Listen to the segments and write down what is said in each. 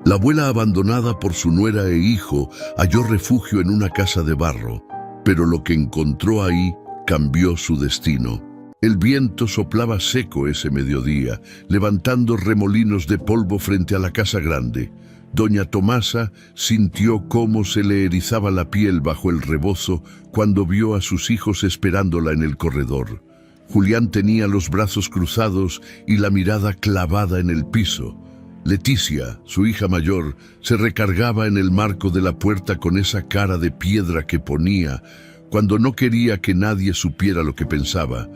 La abuela, abandonada por su nuera e hijo, halló refugio en una casa de barro, pero lo que encontró ahí cambió su destino. El viento soplaba seco ese mediodía, levantando remolinos de polvo frente a la casa grande. Doña Tomasa sintió cómo se le erizaba la piel bajo el rebozo cuando vio a sus hijos esperándola en el corredor. Julián tenía los brazos cruzados y la mirada clavada en el piso. Leticia, su hija mayor, se recargaba en el marco de la puerta con esa cara de piedra que ponía cuando no quería que nadie supiera lo que pensaba.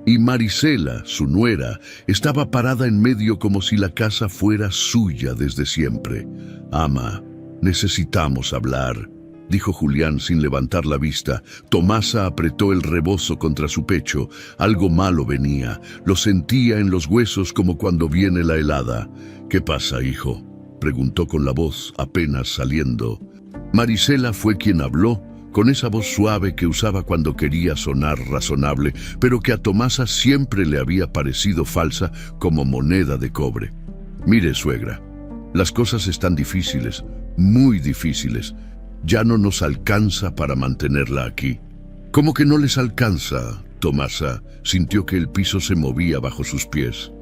Y Marisela, su nuera, estaba parada en medio como si la casa fuera suya desde siempre. «Ama, necesitamos hablar», dijo Julián sin levantar la vista. Tomasa apretó el rebozo contra su pecho. Algo malo venía. Lo sentía en los huesos como cuando viene la helada. «¿Qué pasa, hijo?», preguntó con la voz apenas saliendo. Marisela fue quien habló, con esa voz suave que usaba cuando quería sonar razonable, pero que a Tomasa siempre le había parecido falsa como moneda de cobre. «Mire, suegra, las cosas están difíciles, muy difíciles. Ya no nos alcanza para mantenerla aquí». «¿Cómo que no les alcanza?» Tomasa sintió que el piso se movía bajo sus pies.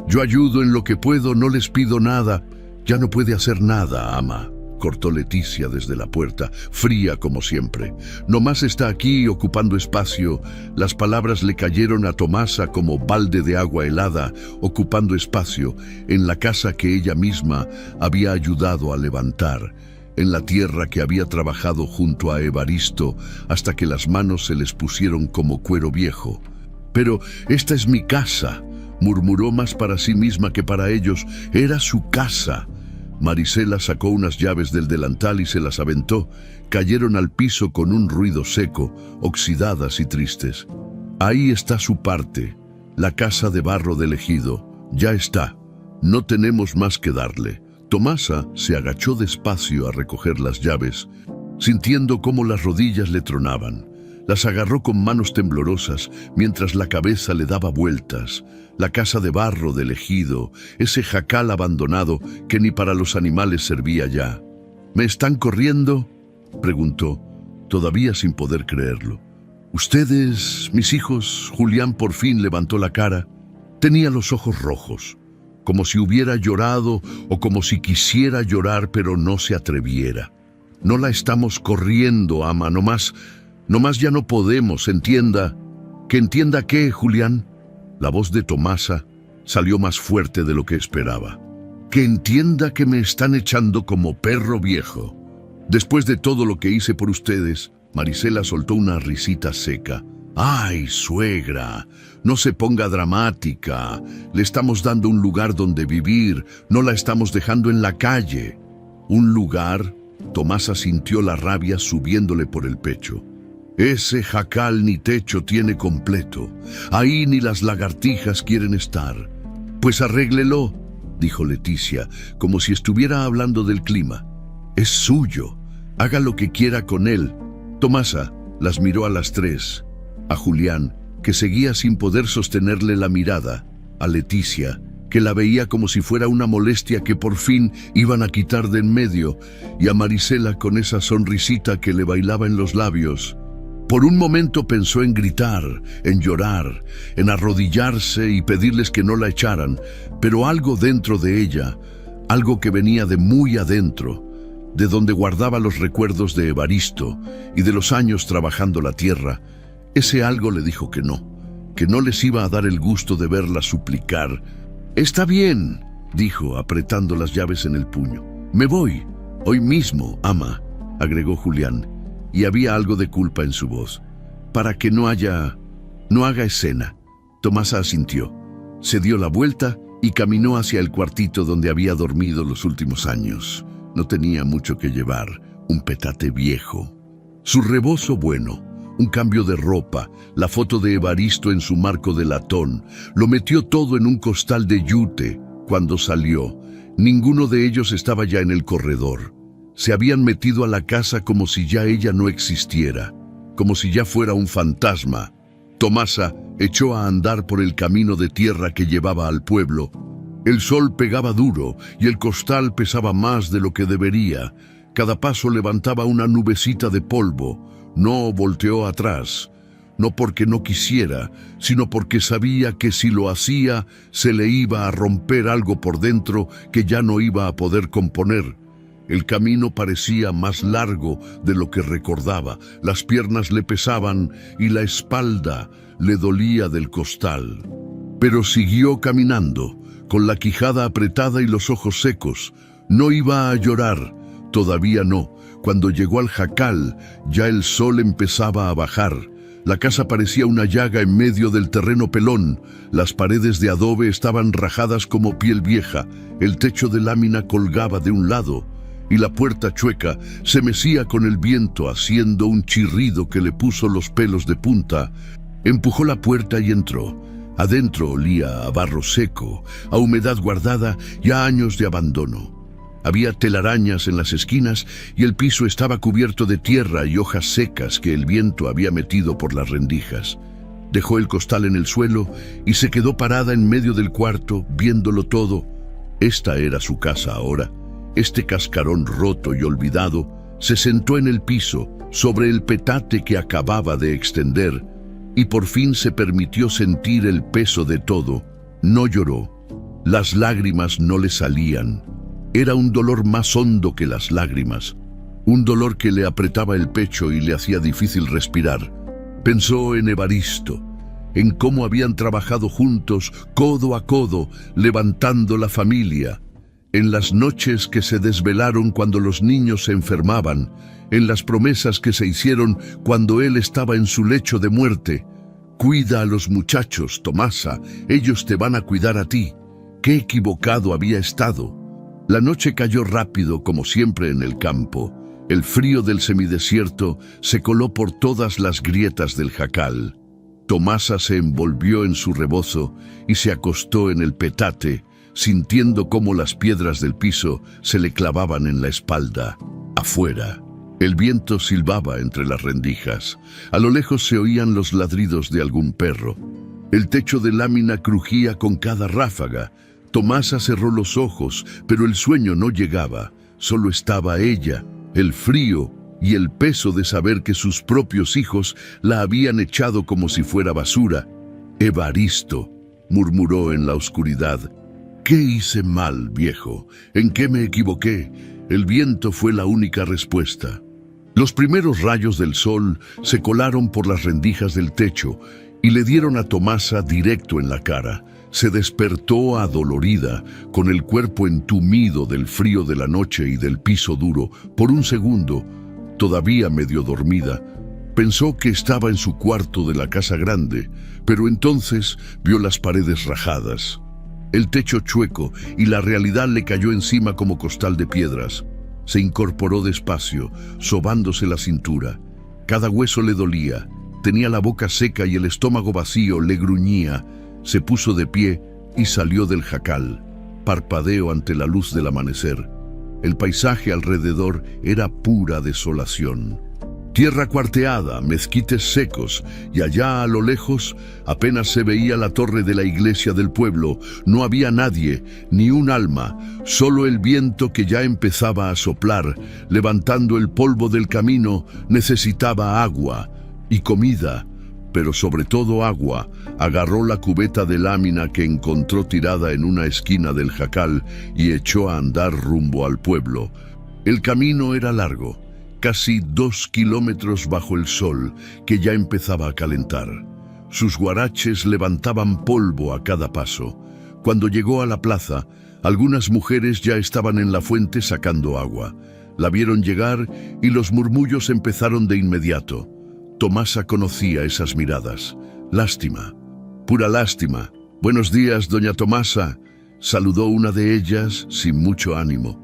«Yo ayudo en lo que puedo, no les pido nada». «Ya no puede hacer nada, ama», cortó Leticia desde la puerta, fría como siempre. «Nomás está aquí ocupando espacio». Las palabras le cayeron a Tomasa como balde de agua helada, ocupando espacio en la casa que ella misma había ayudado a levantar, en la tierra que había trabajado junto a Evaristo hasta que las manos se les pusieron como cuero viejo. «Pero esta es mi casa», murmuró más para sí misma que para ellos. Era su casa. Marisela sacó unas llaves del delantal y se las aventó. Cayeron al piso con un ruido seco, oxidadas y tristes. «Ahí está su parte, la casa de barro del ejido. Ya está. No tenemos más que darle». Tomasa se agachó despacio a recoger las llaves, sintiendo cómo las rodillas le tronaban. Las agarró con manos temblorosas mientras la cabeza le daba vueltas. La casa de barro del ejido, ese jacal abandonado que ni para los animales servía ya. «¿Me están corriendo?», preguntó, todavía sin poder creerlo. «¿Ustedes, mis hijos?». Julián por fin levantó la cara. Tenía los ojos rojos, como si hubiera llorado o como si quisiera llorar pero no se atreviera. «No la estamos corriendo, ama, nomás ya no podemos, entienda». «¿Que entienda qué, Julián?». La voz de Tomasa salió más fuerte de lo que esperaba. «Que entienda que me están echando como perro viejo. Después de todo lo que hice por ustedes». Marisela soltó una risita seca. «Ay, suegra, no se ponga dramática. Le estamos dando un lugar donde vivir, no la estamos dejando en la calle». «¿Un lugar?». Tomasa sintió la rabia subiéndole por el pecho. «Ese jacal ni techo tiene completo. Ahí ni las lagartijas quieren estar». «Pues arréglelo», dijo Leticia, como si estuviera hablando del clima. «Es suyo. Haga lo que quiera con él». Tomasa las miró a las tres. A Julián, que seguía sin poder sostenerle la mirada. A Leticia, que la veía como si fuera una molestia que por fin iban a quitar de en medio. Y a Marisela con esa sonrisita que le bailaba en los labios. Por un momento pensó en gritar, en llorar, en arrodillarse y pedirles que no la echaran, pero algo dentro de ella, algo que venía de muy adentro, de donde guardaba los recuerdos de Evaristo y de los años trabajando la tierra, ese algo le dijo que no les iba a dar el gusto de verla suplicar. «Está bien», dijo, apretando las llaves en el puño. «Me voy, hoy mismo, ama», agregó Julián. Y había algo de culpa en su voz. «Para que no haga escena». Tomasa asintió. Se dio la vuelta y caminó hacia el cuartito donde había dormido los últimos años. No tenía mucho que llevar, un petate viejo. Su rebozo bueno, un cambio de ropa, la foto de Evaristo en su marco de latón. Lo metió todo en un costal de yute. Cuando salió, ninguno de ellos estaba ya en el corredor. Se habían metido a la casa como si ya ella no existiera, como si ya fuera un fantasma. Tomasa echó a andar por el camino de tierra que llevaba al pueblo. El sol pegaba duro y el costal pesaba más de lo que debería. Cada paso levantaba una nubecita de polvo. No volteó atrás, no porque no quisiera, sino porque sabía que si lo hacía, se le iba a romper algo por dentro que ya no iba a poder componer. El camino parecía más largo de lo que recordaba. Las piernas le pesaban y la espalda le dolía del costal. Pero siguió caminando, con la quijada apretada y los ojos secos. No iba a llorar, todavía no. Cuando llegó al jacal, ya el sol empezaba a bajar. La casa parecía una llaga en medio del terreno pelón. Las paredes de adobe estaban rajadas como piel vieja. El techo de lámina colgaba de un lado y la puerta chueca se mecía con el viento, haciendo un chirrido que le puso los pelos de punta. Empujó la puerta y entró. Adentro olía a barro seco, a humedad guardada y a años de abandono. Había telarañas en las esquinas y el piso estaba cubierto de tierra y hojas secas que el viento había metido por las rendijas. Dejó el costal en el suelo y se quedó parada en medio del cuarto, viéndolo todo. Esta era su casa ahora. Este cascarón roto y olvidado se sentó en el piso, sobre el petate que acababa de extender, y por fin se permitió sentir el peso de todo. No lloró. Las lágrimas no le salían. Era un dolor más hondo que las lágrimas, un dolor que le apretaba el pecho y le hacía difícil respirar. Pensó en Evaristo, en cómo habían trabajado juntos, codo a codo, levantando la familia, en las noches que se desvelaron cuando los niños se enfermaban, en las promesas que se hicieron cuando él estaba en su lecho de muerte. Cuida a los muchachos, Tomasa, ellos te van a cuidar a ti. Qué equivocado había estado. La noche cayó rápido, como siempre en el campo. El frío del semidesierto se coló por todas las grietas del jacal. Tomasa se envolvió en su rebozo y se acostó en el petate, sintiendo cómo las piedras del piso se le clavaban en la espalda. Afuera, el viento silbaba entre las rendijas. A lo lejos se oían los ladridos de algún perro. El techo de lámina crujía con cada ráfaga. Tomasa cerró los ojos, pero el sueño no llegaba. Solo estaba ella, el frío y el peso de saber que sus propios hijos la habían echado como si fuera basura. Evaristo, murmuró en la oscuridad. ¿Qué hice mal, viejo? ¿En qué me equivoqué? El viento fue la única respuesta. Los primeros rayos del sol se colaron por las rendijas del techo y le dieron a Tomasa directo en la cara. Se despertó adolorida, con el cuerpo entumido del frío de la noche y del piso duro. Por un segundo, todavía medio dormida, pensó que estaba en su cuarto de la casa grande, pero entonces vio las paredes rajadas, el techo chueco, y la realidad le cayó encima como costal de piedras. Se incorporó despacio, sobándose la cintura. Cada hueso le dolía, tenía la boca seca y el estómago vacío, le gruñía. Se puso de pie y salió del jacal. Parpadeó ante la luz del amanecer. El paisaje alrededor era pura desolación. Tierra cuarteada, mezquites secos, y allá a lo lejos apenas se veía la torre de la iglesia del pueblo. No había nadie, ni un alma, solo el viento que ya empezaba a soplar, levantando el polvo del camino. Necesitaba agua y comida, pero sobre todo agua. Agarró la cubeta de lámina que encontró tirada en una esquina del jacal y echó a andar rumbo al pueblo. El camino era largo, casi 2 kilómetros bajo el sol, que ya empezaba a calentar. Sus guaraches levantaban polvo a cada paso. Cuando llegó a la plaza, algunas mujeres ya estaban en la fuente sacando agua. La vieron llegar y los murmullos empezaron de inmediato. Tomasa conocía esas miradas. Lástima, pura lástima. Buenos días, doña Tomasa, saludó una de ellas sin mucho ánimo.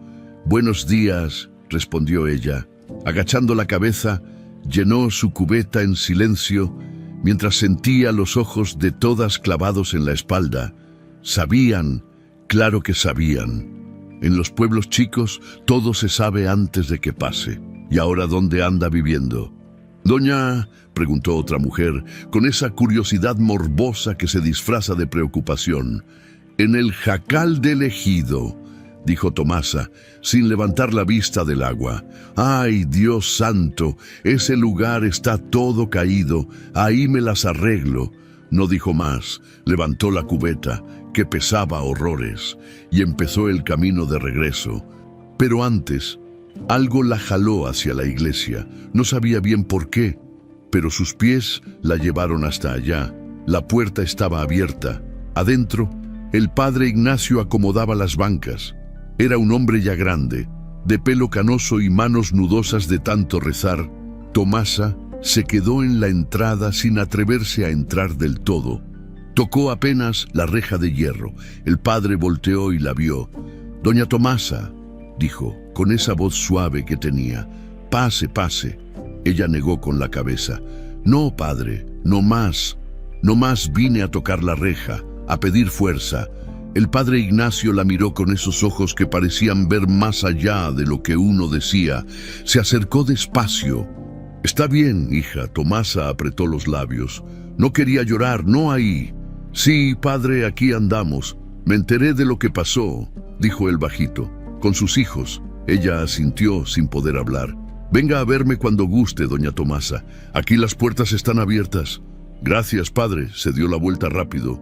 Buenos días, respondió ella. Agachando la cabeza, llenó su cubeta en silencio, mientras sentía los ojos de todas clavados en la espalda. Sabían, claro que sabían. En los pueblos chicos todo se sabe antes de que pase. ¿Y ahora dónde anda viviendo? Doña, preguntó otra mujer, con esa curiosidad morbosa que se disfraza de preocupación. En el jacal del ejido, dijo Tomasa, sin levantar la vista del agua. ¡Ay, Dios santo! Ese lugar está todo caído, ahí me las arreglo. No dijo más, levantó la cubeta, que pesaba horrores, y empezó el camino de regreso. Pero antes, algo la jaló hacia la iglesia. No sabía bien por qué, pero sus pies la llevaron hasta allá. La puerta estaba abierta. Adentro, el padre Ignacio acomodaba las bancas. Era un hombre ya grande, de pelo canoso y manos nudosas de tanto rezar. Tomasa se quedó en la entrada sin atreverse a entrar del todo. Tocó apenas la reja de hierro. El padre volteó y la vio. «Doña Tomasa», dijo, con esa voz suave que tenía, «pase, pase». Ella negó con la cabeza. «No, padre, no más. No más vine a tocar la reja, a pedir fuerza». El padre Ignacio la miró con esos ojos que parecían ver más allá de lo que uno decía. Se acercó despacio. «Está bien, hija», Tomasa apretó los labios. «No quería llorar, no ahí». «Sí, padre, aquí andamos. Me enteré de lo que pasó», dijo el bajito. «Con sus hijos». Ella asintió sin poder hablar. «Venga a verme cuando guste, doña Tomasa. Aquí las puertas están abiertas». «Gracias, padre», se dio la vuelta rápido,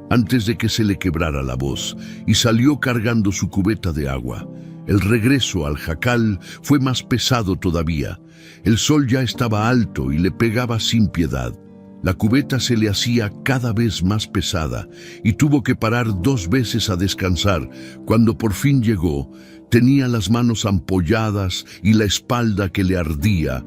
antes de que se le quebrara la voz, y salió cargando su cubeta de agua. El regreso al jacal fue más pesado todavía. El sol ya estaba alto y le pegaba sin piedad. La cubeta se le hacía cada vez más pesada y tuvo que parar 2 veces a descansar. Cuando por fin llegó, tenía las manos ampolladas y la espalda que le ardía.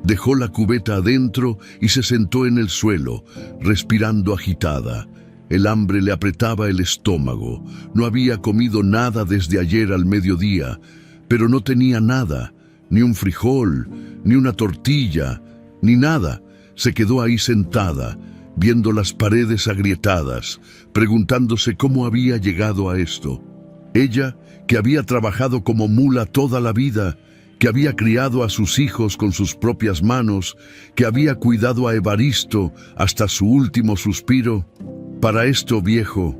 Dejó la cubeta adentro y se sentó en el suelo, respirando agitada. El hambre le apretaba el estómago. No había comido nada desde ayer al mediodía, pero no tenía nada, ni un frijol, ni una tortilla, ni nada. Se quedó ahí sentada, viendo las paredes agrietadas, preguntándose cómo había llegado a esto. Ella, que había trabajado como mula toda la vida, que había criado a sus hijos con sus propias manos, que había cuidado a Evaristo hasta su último suspiro. «Para esto, viejo»,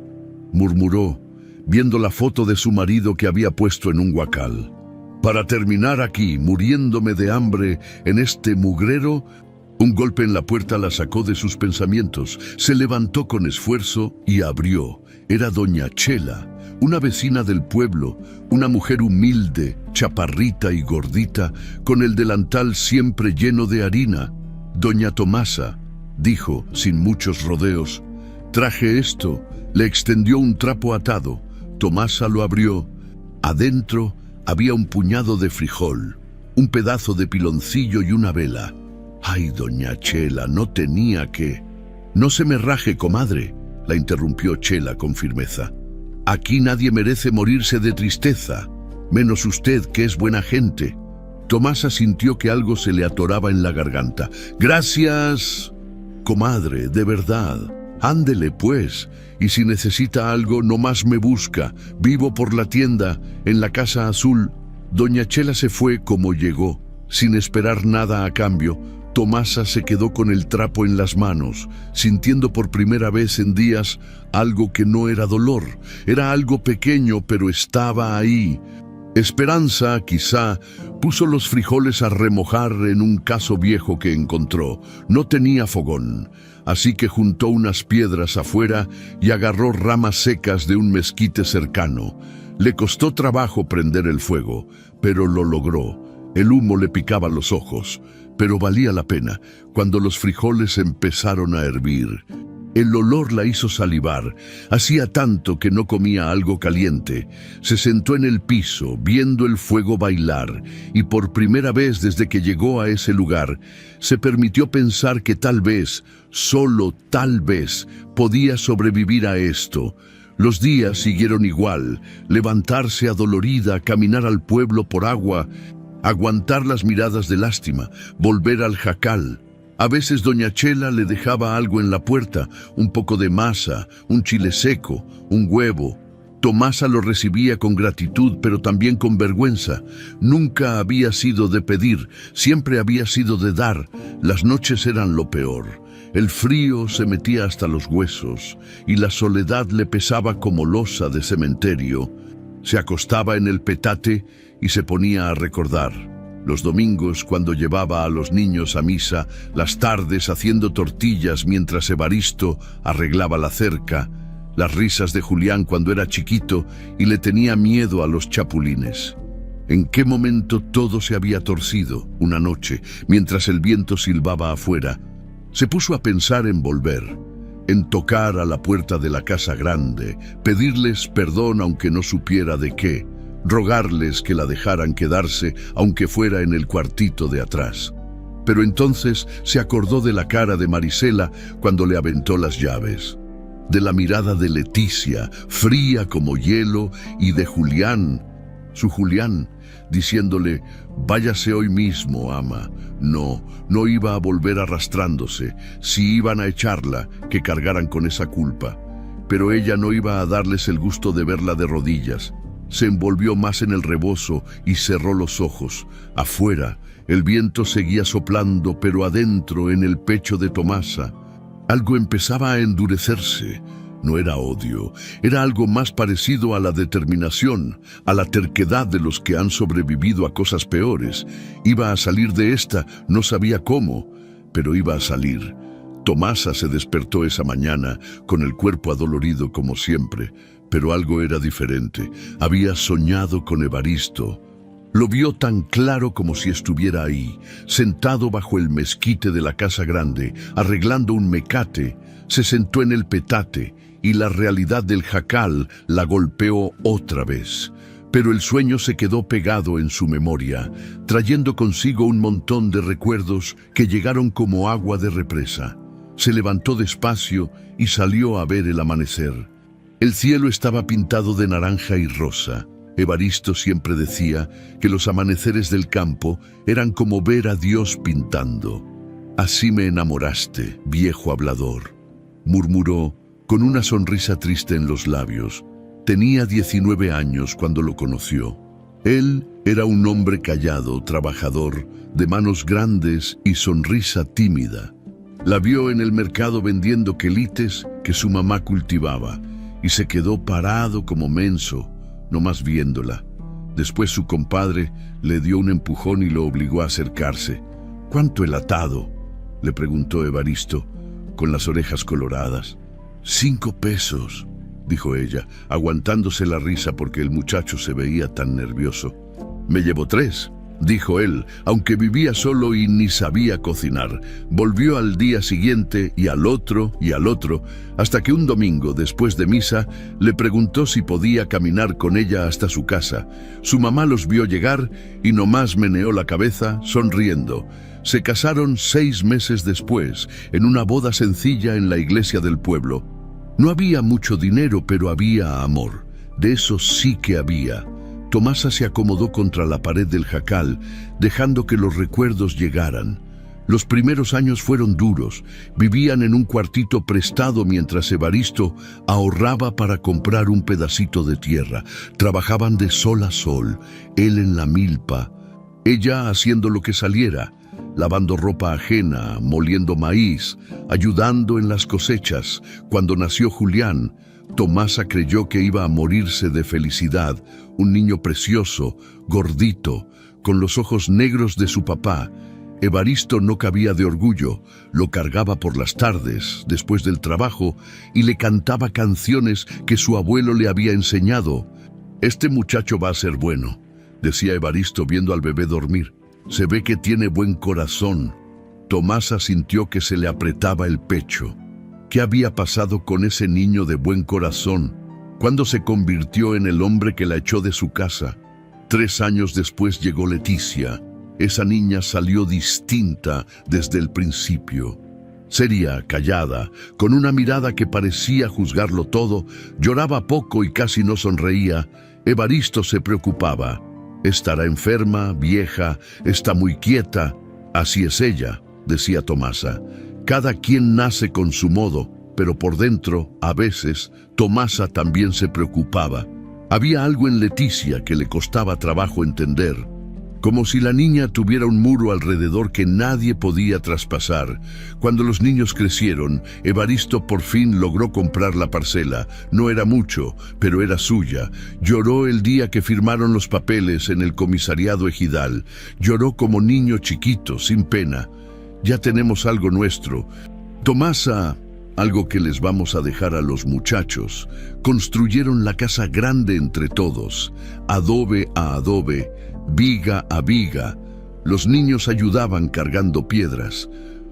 murmuró, viendo la foto de su marido que había puesto en un huacal. «Para terminar aquí, muriéndome de hambre en este mugrero». Un golpe en la puerta la sacó de sus pensamientos. Se levantó con esfuerzo y abrió. Era doña Chela, una vecina del pueblo, una mujer humilde, chaparrita y gordita, con el delantal siempre lleno de harina. «Doña Tomasa», dijo, sin muchos rodeos. «Traje esto». Le extendió un trapo atado. Tomasa lo abrió. Adentro había un puñado de frijol, un pedazo de piloncillo y una vela. «Ay, doña Chela, no tenía que». «No se me raje, comadre», la interrumpió Chela con firmeza. «Aquí nadie merece morirse de tristeza, menos usted, que es buena gente». Tomasa sintió que algo se le atoraba en la garganta. «Gracias, comadre, de verdad. Ándele, pues, y si necesita algo, nomás me busca. Vivo por la tienda, en la casa azul». Doña Chela se fue como llegó, sin esperar nada a cambio. Tomasa se quedó con el trapo en las manos, sintiendo por primera vez en días algo que no era dolor. Era algo pequeño, pero estaba ahí. Esperanza, quizá, puso los frijoles a remojar en un cazo viejo que encontró. No tenía fogón, así que juntó unas piedras afuera y agarró ramas secas de un mezquite cercano. Le costó trabajo prender el fuego, pero lo logró. El humo le picaba los ojos, pero valía la pena cuando los frijoles empezaron a hervir. El olor la hizo salivar. Hacía tanto que no comía algo caliente. Se sentó en el piso, viendo el fuego bailar, y por primera vez desde que llegó a ese lugar, se permitió pensar que tal vez, solo tal vez, podía sobrevivir a esto. Los días siguieron igual: levantarse adolorida, caminar al pueblo por agua, aguantar las miradas de lástima, volver al jacal. A veces doña Chela le dejaba algo en la puerta, un poco de masa, un chile seco, un huevo. Tomasa lo recibía con gratitud, pero también con vergüenza. Nunca había sido de pedir, siempre había sido de dar. Las noches eran lo peor. El frío se metía hasta los huesos y la soledad le pesaba como losa de cementerio. Se acostaba en el petate y se ponía a recordar. Los domingos, cuando llevaba a los niños a misa, las tardes haciendo tortillas mientras Evaristo arreglaba la cerca, las risas de Julián cuando era chiquito y le tenía miedo a los chapulines. ¿En qué momento todo se había torcido? Una noche, mientras el viento silbaba afuera, se puso a pensar en volver, en tocar a la puerta de la casa grande, pedirles perdón aunque no supiera de qué, rogarles que la dejaran quedarse aunque fuera en el cuartito de atrás. Pero entonces se acordó de la cara de Marisela cuando le aventó las llaves, de la mirada de Leticia, fría como hielo, y de Julián, su Julián, diciéndole: «Váyase hoy mismo, ama». No iba a volver arrastrándose. Si iban a echarla, que cargaran con esa culpa. Pero ella no iba a darles el gusto de verla de rodillas. Se envolvió más en el rebozo y cerró los ojos. Afuera, el viento seguía soplando, pero adentro, en el pecho de Tomasa, algo empezaba a endurecerse. No era odio, era algo más parecido a la determinación, a la terquedad de los que han sobrevivido a cosas peores. Iba a salir de esta, no sabía cómo, pero iba a salir. Tomasa se despertó esa mañana con el cuerpo adolorido como siempre, pero algo era diferente. Había soñado con Evaristo. Lo vio tan claro como si estuviera ahí, sentado bajo el mezquite de la casa grande, arreglando un mecate. Se sentó en el petate y la realidad del jacal la golpeó otra vez. Pero el sueño se quedó pegado en su memoria, trayendo consigo un montón de recuerdos que llegaron como agua de represa. Se levantó despacio y salió a ver el amanecer. El cielo estaba pintado de naranja y rosa. Evaristo siempre decía que los amaneceres del campo eran como ver a Dios pintando. «Así me enamoraste, viejo hablador», murmuró con una sonrisa triste en los labios. Tenía 19 años cuando lo conoció. Él era un hombre callado, trabajador, de manos grandes y sonrisa tímida. La vio en el mercado vendiendo quelites que su mamá cultivaba y se quedó parado como menso, nomás viéndola. Después su compadre le dio un empujón y lo obligó a acercarse. «¿Cuánto el atado?», le preguntó Evaristo, con las orejas coloradas. «5 pesos», dijo ella, aguantándose la risa porque el muchacho se veía tan nervioso. «Me llevo 3», dijo él, aunque vivía solo y ni sabía cocinar. Volvió al día siguiente y al otro, hasta que un domingo, después de misa, le preguntó si podía caminar con ella hasta su casa. Su mamá los vio llegar y nomás meneó la cabeza, sonriendo. Se casaron 6 meses después, en una boda sencilla en la iglesia del pueblo. No había mucho dinero, pero había amor. De eso sí que había. Tomasa se acomodó contra la pared del jacal, dejando que los recuerdos llegaran. Los primeros años fueron duros. Vivían en un cuartito prestado mientras Evaristo ahorraba para comprar un pedacito de tierra. Trabajaban de sol a sol, él en la milpa, ella haciendo lo que saliera, lavando ropa ajena, moliendo maíz, ayudando en las cosechas. Cuando nació Julián, Tomasa creyó que iba a morirse de felicidad. Un niño precioso, gordito, con los ojos negros de su papá. Evaristo no cabía de orgullo. Lo cargaba por las tardes, después del trabajo, y le cantaba canciones que su abuelo le había enseñado. «Este muchacho va a ser bueno», decía Evaristo viendo al bebé dormir. «Se ve que tiene buen corazón». Tomasa sintió que se le apretaba el pecho. ¿Qué había pasado con ese niño de buen corazón? ¿Cuándo se convirtió en el hombre que la echó de su casa? 3 años después llegó Leticia. Esa niña salió distinta desde el principio. Seria, callada, con una mirada que parecía juzgarlo todo, lloraba poco y casi no sonreía. Evaristo se preocupaba. «Estará enferma, vieja, está muy quieta». «Así es ella», decía Tomasa. «Cada quien nace con su modo», pero por dentro, a veces, Tomasa también se preocupaba. Había algo en Leticia que le costaba trabajo entender. como si la niña tuviera un muro alrededor que nadie podía traspasar. Cuando los niños crecieron, Evaristo por fin logró comprar la parcela. No era mucho, pero era suya. Lloró el día que firmaron los papeles en el comisariado ejidal. Lloró como niño chiquito, sin pena. Ya tenemos algo nuestro. Tomasa, algo que les vamos a dejar a los muchachos. Construyeron la casa grande entre todos, adobe a adobe, viga a viga. Los niños ayudaban cargando piedras.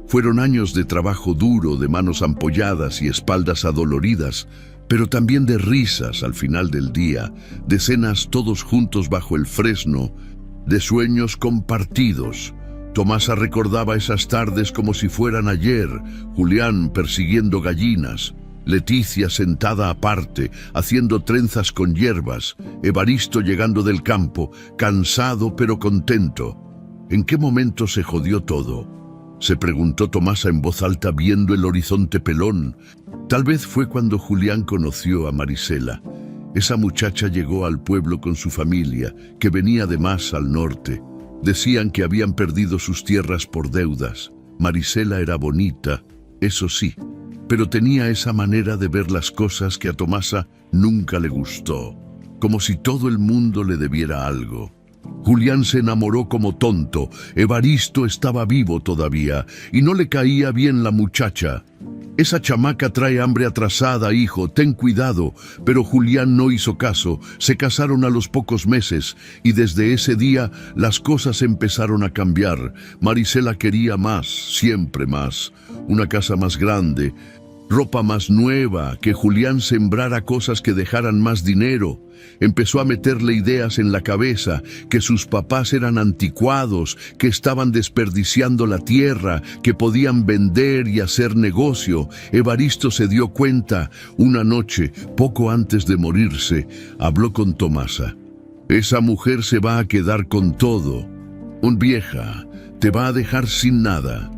Fueron años de trabajo duro, de manos ampolladas y espaldas adoloridas, pero también de risas al final del día, de cenas todos juntos bajo el fresno, de sueños compartidos. Tomasa recordaba esas tardes como si fueran ayer, Julián persiguiendo gallinas, Leticia sentada aparte, haciendo trenzas con hierbas, Evaristo llegando del campo, cansado pero contento. ¿En qué momento se jodió todo?, se preguntó Tomasa en voz alta viendo el horizonte pelón. Tal vez fue cuando Julián conoció a Marisela. Esa muchacha llegó al pueblo con su familia, que venía de más al norte. Decían que habían perdido sus tierras por deudas. Marisela era bonita, eso sí, pero tenía esa manera de ver las cosas que a Tomasa nunca le gustó, como si todo el mundo le debiera algo. Julián se enamoró como tonto. Evaristo estaba vivo todavía y no le caía bien la muchacha. Esa chamaca trae hambre atrasada, hijo, ten cuidado. Pero Julián no hizo caso. Se casaron a los pocos meses y desde ese día las cosas empezaron a cambiar. Marisela quería más, siempre más. Una casa más grande, ropa más nueva, que Julián sembrara cosas que dejaran más dinero. Empezó a meterle ideas en la cabeza, que sus papás eran anticuados, que estaban desperdiciando la tierra, que podían vender y hacer negocio. Evaristo se dio cuenta. Una noche, poco antes de morirse, habló con Tomasa. Esa mujer se va a quedar con todo. Un vieja, te va a dejar sin nada.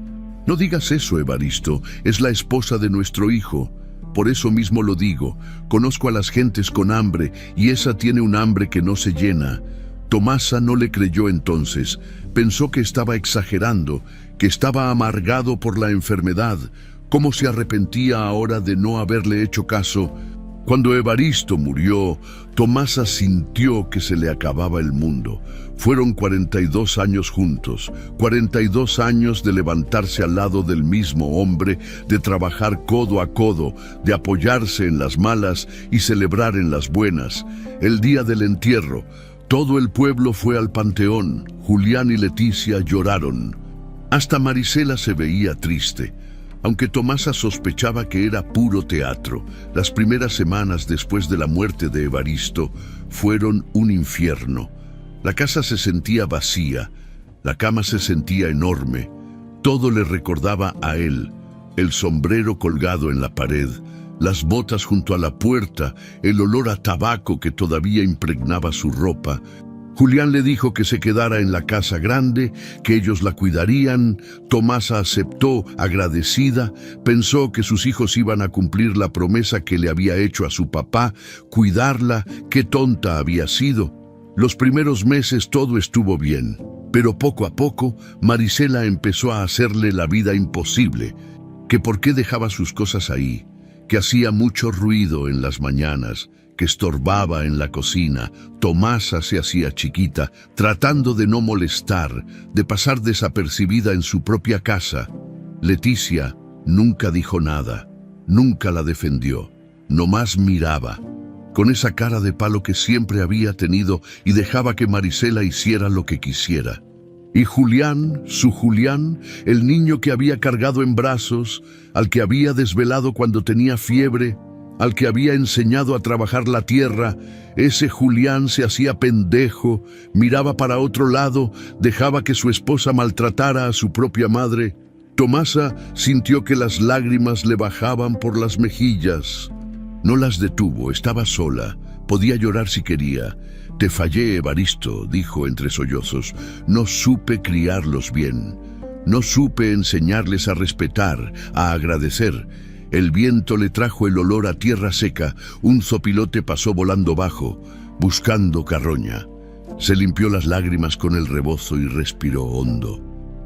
No digas eso, Evaristo, es la esposa de nuestro hijo. Por eso mismo lo digo, conozco a las gentes con hambre y esa tiene un hambre que no se llena. Tomasa no le creyó entonces, pensó que estaba exagerando, que estaba amargado por la enfermedad. ¿Cómo se arrepentía ahora de no haberle hecho caso? Cuando Evaristo murió, Tomasa sintió que se le acababa el mundo. Fueron 42 años juntos, 42 años de levantarse al lado del mismo hombre, de trabajar codo a codo, de apoyarse en las malas y celebrar en las buenas. El día del entierro, todo el pueblo fue al panteón. Julián y Leticia lloraron. Hasta Marisela se veía triste. Aunque Tomasa sospechaba que era puro teatro, las primeras semanas después de la muerte de Evaristo fueron un infierno. La casa se sentía vacía, la cama se sentía enorme, todo le recordaba a él, el sombrero colgado en la pared, las botas junto a la puerta, el olor a tabaco que todavía impregnaba su ropa. Julián le dijo que se quedara en la casa grande, que ellos la cuidarían. Tomasa aceptó, agradecida, pensó que sus hijos iban a cumplir la promesa que le había hecho a su papá, cuidarla. Qué tonta había sido. Los primeros meses todo estuvo bien, pero poco a poco Marisela empezó a hacerle la vida imposible, que por qué dejaba sus cosas ahí, que hacía mucho ruido en las mañanas, que estorbaba en la cocina. Tomasa se hacía chiquita, tratando de no molestar, de pasar desapercibida en su propia casa. Leticia nunca dijo nada, nunca la defendió, nomás miraba, con esa cara de palo que siempre había tenido y dejaba que Marisela hiciera lo que quisiera. Y Julián, su Julián, el niño que había cargado en brazos, al que había desvelado cuando tenía fiebre, al que había enseñado a trabajar la tierra, ese Julián se hacía pendejo, miraba para otro lado, dejaba que su esposa maltratara a su propia madre. Tomasa sintió que las lágrimas le bajaban por las mejillas. No las detuvo, estaba sola, podía llorar si quería. Te fallé, Evaristo, dijo entre sollozos. No supe criarlos bien, no supe enseñarles a respetar, a agradecer. El viento le trajo el olor a tierra seca, un zopilote pasó volando bajo, buscando carroña. Se limpió las lágrimas con el rebozo y respiró hondo.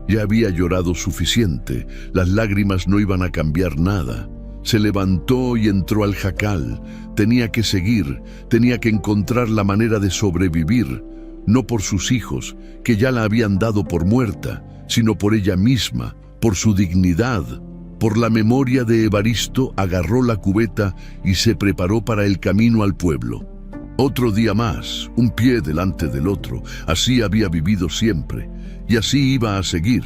Ya había llorado suficiente, las lágrimas no iban a cambiar nada. Se levantó y entró al jacal. Tenía que seguir, tenía que encontrar la manera de sobrevivir, no por sus hijos, que ya la habían dado por muerta, sino por ella misma, por su dignidad. Por la memoria de Evaristo, agarró la cubeta y se preparó para el camino al pueblo. Otro día más, un pie delante del otro, así había vivido siempre, y así iba a seguir.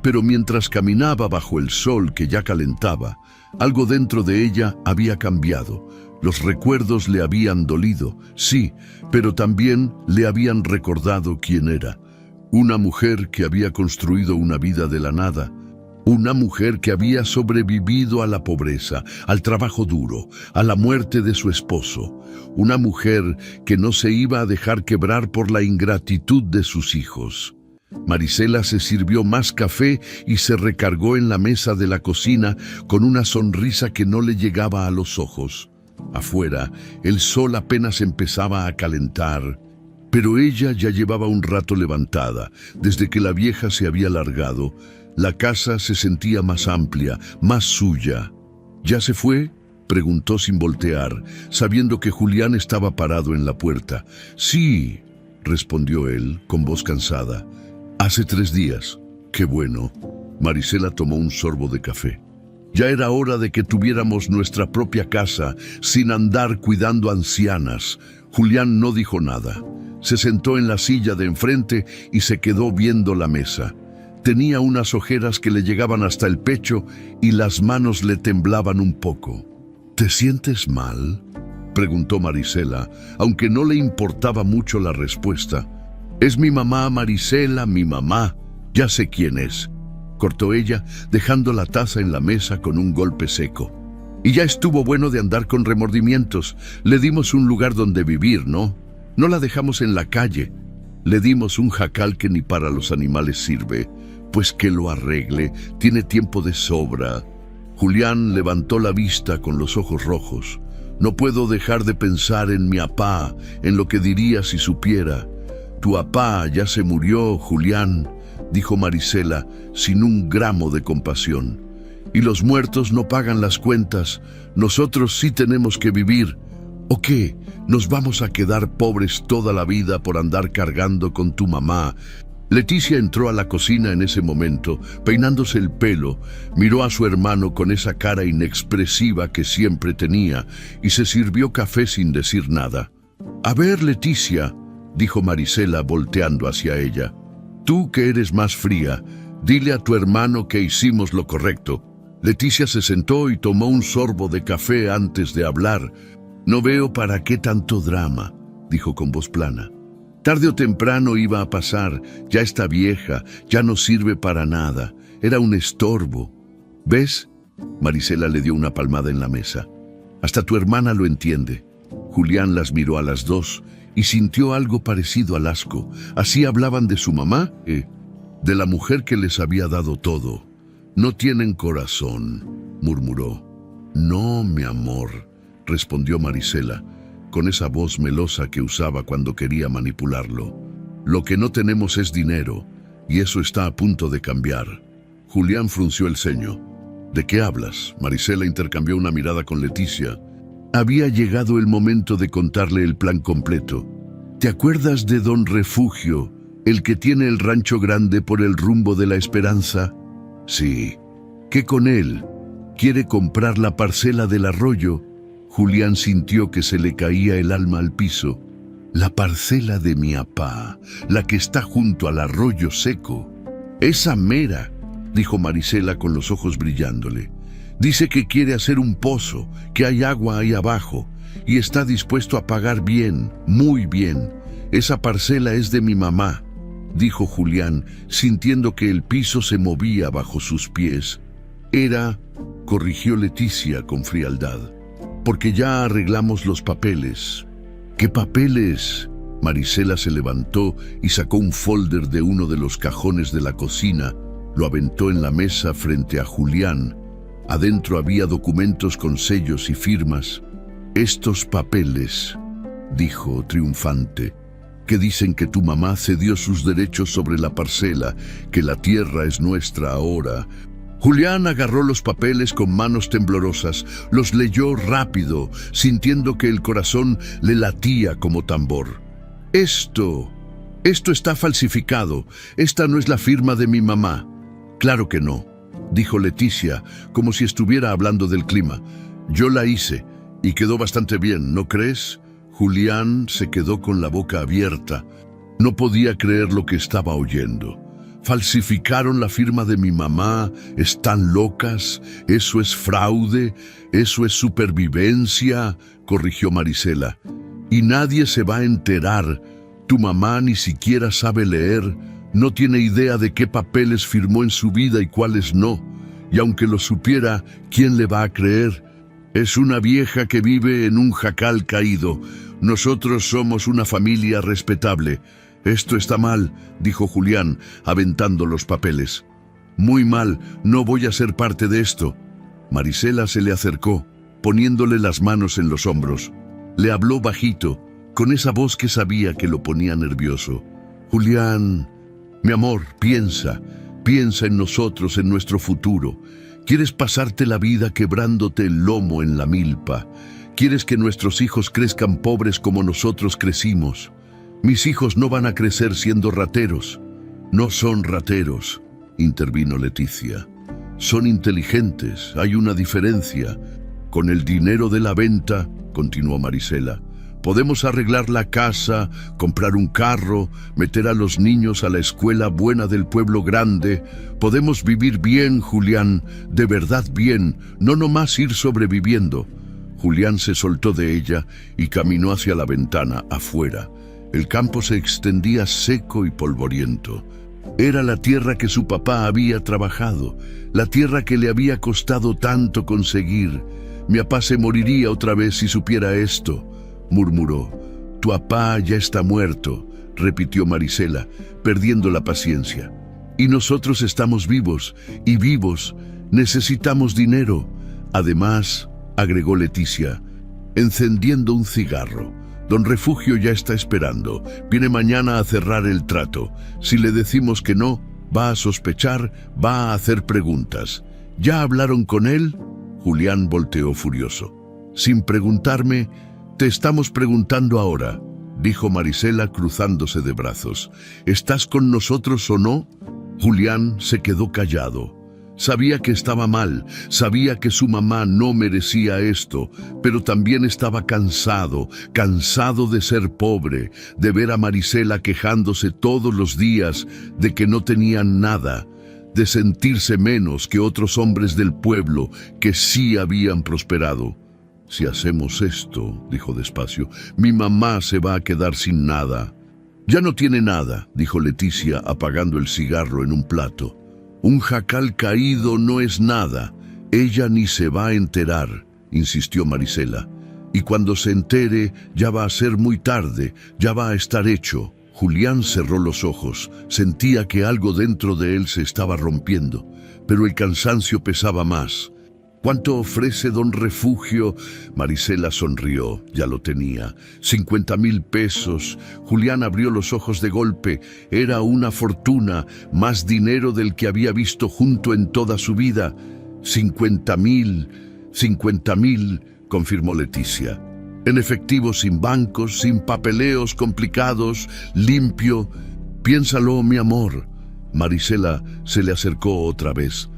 Pero mientras caminaba bajo el sol que ya calentaba, algo dentro de ella había cambiado. Los recuerdos le habían dolido, sí, pero también le habían recordado quién era. Una mujer que había construido una vida de la nada. Una mujer que había sobrevivido a la pobreza, al trabajo duro, a la muerte de su esposo. Una mujer que no se iba a dejar quebrar por la ingratitud de sus hijos. Marisela se sirvió más café y se recargó en la mesa de la cocina con una sonrisa que no le llegaba a los ojos. Afuera, el sol apenas empezaba a calentar, pero ella ya llevaba un rato levantada. Desde que la vieja se había largado, la casa se sentía más amplia, más suya. ¿Ya se fue?, preguntó sin voltear, sabiendo que Julián estaba parado en la puerta. Sí, respondió él, con voz cansada. Hace 3 días. Qué bueno. Marisela tomó un sorbo de café. Ya era hora de que tuviéramos nuestra propia casa, sin andar cuidando ancianas. Julián no dijo nada. Se sentó en la silla de enfrente y se quedó viendo la mesa. Tenía unas ojeras que le llegaban hasta el pecho y las manos le temblaban un poco. ¿Te sientes mal?, preguntó Marisela, aunque no le importaba mucho la respuesta. Es mi mamá, Marisela, mi mamá. Ya sé quién es, cortó ella, dejando la taza en la mesa con un golpe seco. Y ya estuvo bueno de andar con remordimientos. Le dimos un lugar donde vivir, ¿no? No la dejamos en la calle. Le dimos un jacal que ni para los animales sirve. Pues que lo arregle, tiene tiempo de sobra. Julián levantó la vista con los ojos rojos. No puedo dejar de pensar en mi apá, en lo que diría si supiera. Tu apá ya se murió, Julián, dijo Marisela, sin un gramo de compasión. Y los muertos no pagan las cuentas. Nosotros sí tenemos que vivir. ¿O qué? ¿Nos vamos a quedar pobres toda la vida por andar cargando con tu mamá? Leticia entró a la cocina en ese momento, peinándose el pelo, miró a su hermano con esa cara inexpresiva que siempre tenía y se sirvió café sin decir nada. A ver, Leticia, dijo Marisela volteando hacia ella. Tú que eres más fría, dile a tu hermano que hicimos lo correcto. Leticia se sentó y tomó un sorbo de café antes de hablar. No veo para qué tanto drama, dijo con voz plana. Tarde o temprano iba a pasar, ya está vieja, ya no sirve para nada, era un estorbo. ¿Ves? Marisela le dio una palmada en la mesa. Hasta tu hermana lo entiende. Julián las miró a las dos y sintió algo parecido al asco. ¿Así hablaban de su mamá? De la mujer que les había dado todo. No tienen corazón, murmuró. No, mi amor, respondió Marisela, con esa voz melosa que usaba cuando quería manipularlo. Lo que no tenemos es dinero, y eso está a punto de cambiar. Julián frunció el ceño. ¿De qué hablas? Marisela intercambió una mirada con Leticia. Había llegado el momento de contarle el plan completo. ¿Te acuerdas de don Refugio, el que tiene el rancho grande por el rumbo de la Esperanza? Sí. ¿Qué con él? ¿Quiere comprar la parcela del arroyo? Julián sintió que se le caía el alma al piso. La parcela de mi apá, la que está junto al arroyo seco. Esa mera, dijo Marisela con los ojos brillándole. Dice que quiere hacer un pozo, que hay agua ahí abajo, y está dispuesto a pagar bien, muy bien. Esa parcela es de mi mamá, dijo Julián, sintiendo que el piso se movía bajo sus pies. Era, corrigió Leticia con frialdad, porque ya arreglamos los papeles. ¿Qué papeles? Marisela se levantó y sacó un folder de uno de los cajones de la cocina, lo aventó en la mesa frente a Julián. Adentro había documentos con sellos y firmas. Estos papeles, dijo triunfante, que dicen que tu mamá cedió sus derechos sobre la parcela, que la tierra es nuestra ahora. Julián agarró los papeles con manos temblorosas, los leyó rápido, sintiendo que el corazón le latía como tambor. Esto está falsificado. Esta no es la firma de mi mamá. Claro que no, dijo Leticia, como si estuviera hablando del clima. Yo la hice y quedó bastante bien, ¿no crees? Julián se quedó con la boca abierta. No podía creer lo que estaba oyendo. Falsificaron la firma de mi mamá, están locas, eso es fraude, eso es supervivencia, corrigió Marisela. Y nadie se va a enterar. Tu mamá ni siquiera sabe leer, no tiene idea de qué papeles firmó en su vida y cuáles no. Y aunque lo supiera, ¿quién le va a creer? Es una vieja que vive en un jacal caído. Nosotros somos una familia respetable. Esto está mal, dijo Julián, aventando los papeles. Muy mal, no voy a ser parte de esto. Marisela se le acercó, poniéndole las manos en los hombros. Le habló bajito, con esa voz que sabía que lo ponía nervioso. Julián, mi amor, piensa en nosotros, en nuestro futuro. ¿Quieres pasarte la vida quebrándote el lomo en la milpa? ¿Quieres que nuestros hijos crezcan pobres como nosotros crecimos? Mis hijos no van a crecer siendo rateros. No son rateros, intervino Leticia. Son inteligentes, hay una diferencia. Con el dinero de la venta, continuó Marisela, podemos arreglar la casa, comprar un carro, meter a los niños a la escuela buena del pueblo grande. Podemos vivir bien, Julián, de verdad bien, no nomás ir sobreviviendo. Julián se soltó de ella y caminó hacia la ventana, afuera. El campo se extendía seco y polvoriento. Era la tierra que su papá había trabajado, la tierra que le había costado tanto conseguir. Mi papá se moriría otra vez si supiera esto, murmuró. Tu papá ya está muerto, repitió Marisela, perdiendo la paciencia. Y nosotros estamos vivos, y vivos necesitamos dinero. Además, agregó Leticia, encendiendo un cigarro. Don Refugio ya está esperando. Viene mañana a cerrar el trato. Si le decimos que no, va a sospechar, va a hacer preguntas. ¿Ya hablaron con él? Julián volteó furioso. Sin preguntarme, te estamos preguntando ahora, dijo Marisela cruzándose de brazos. ¿Estás con nosotros o no? Julián se quedó callado. Sabía que estaba mal, sabía que su mamá no merecía esto, pero también estaba cansado de ser pobre, de ver a Marisela quejándose todos los días de que no tenían nada, de sentirse menos que otros hombres del pueblo que sí habían prosperado. Si hacemos esto, dijo despacio, mi mamá se va a quedar sin nada. Ya no tiene nada, dijo Leticia apagando el cigarro en un plato. Un jacal caído no es nada. Ella ni se va a enterar, insistió Marisela. Y cuando se entere, ya va a ser muy tarde, ya va a estar hecho. Julián cerró los ojos, sentía que algo dentro de él se estaba rompiendo, pero el cansancio pesaba más. ¿Cuánto ofrece don Refugio? Marisela sonrió, ya lo tenía. 50,000 pesos. Julián abrió los ojos de golpe. Era una fortuna, más dinero del que había visto junto en toda su vida. 50,000, confirmó Leticia. En efectivo, sin bancos, sin papeleos complicados, limpio. Piénsalo, mi amor. Marisela se le acercó otra vez.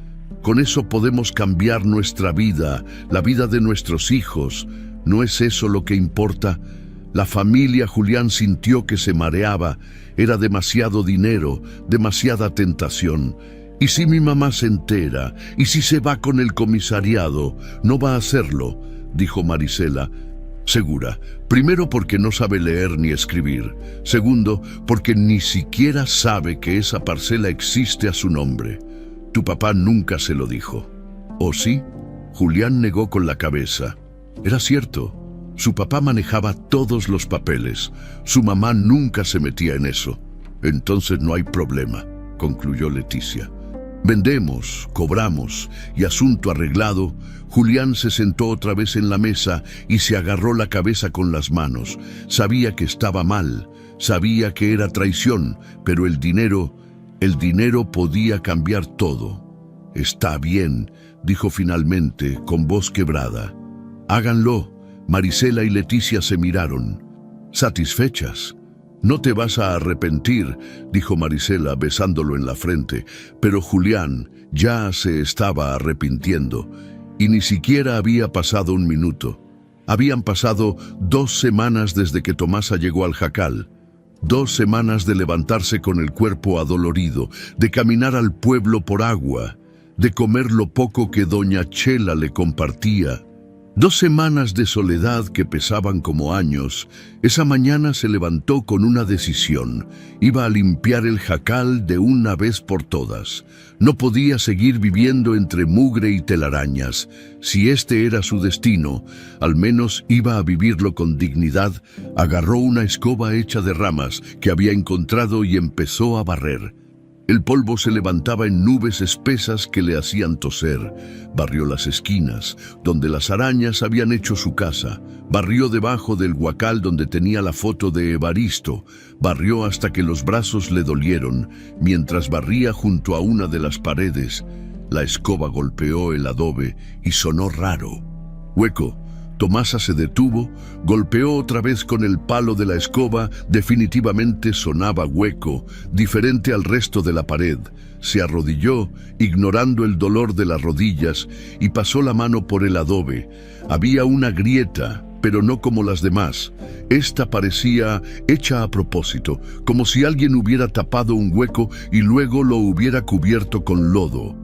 Con eso podemos cambiar nuestra vida, la vida de nuestros hijos. ¿No es eso lo que importa? La familia Julián sintió que se mareaba. Era demasiado dinero, demasiada tentación. ¿Y si mi mamá se entera? ¿Y si se va con el comisariado? No va a hacerlo, dijo Marisela. Segura. Primero porque no sabe leer ni escribir. Segundo, porque ni siquiera sabe que esa parcela existe a su nombre. Tu papá nunca se lo dijo. ¿O sí? Julián negó con la cabeza. Era cierto. Su papá manejaba todos los papeles. Su mamá nunca se metía en eso. Entonces no hay problema, concluyó Leticia. Vendemos, cobramos y asunto arreglado. Julián se sentó otra vez en la mesa y se agarró la cabeza con las manos. Sabía que estaba mal. Sabía que era traición, pero el dinero podía cambiar todo. «Está bien», dijo finalmente, con voz quebrada. «Háganlo». Marisela y Leticia se miraron, satisfechas. «No te vas a arrepentir», dijo Marisela besándolo en la frente, pero Julián ya se estaba arrepintiendo, y ni siquiera había pasado un minuto. Habían pasado 2 semanas desde que Tomasa llegó al jacal. 2 semanas de levantarse con el cuerpo adolorido, de caminar al pueblo por agua, de comer lo poco que doña Chela le compartía. 2 semanas de soledad que pesaban como años. Esa mañana se levantó con una decisión. Iba a limpiar el jacal de una vez por todas. No podía seguir viviendo entre mugre y telarañas. Si este era su destino, al menos iba a vivirlo con dignidad. Agarró una escoba hecha de ramas que había encontrado y empezó a barrer. El polvo se levantaba en nubes espesas que le hacían toser. Barrió las esquinas, donde las arañas habían hecho su casa. Barrió debajo del huacal donde tenía la foto de Evaristo. Barrió hasta que los brazos le dolieron. Mientras barría junto a una de las paredes, la escoba golpeó el adobe y sonó raro. Hueco. Tomasa se detuvo, golpeó otra vez con el palo de la escoba. Definitivamente sonaba hueco, diferente al resto de la pared. Se arrodilló, ignorando el dolor de las rodillas, y pasó la mano por el adobe. Había una grieta, pero no como las demás. Esta parecía hecha a propósito, como si alguien hubiera tapado un hueco y luego lo hubiera cubierto con lodo.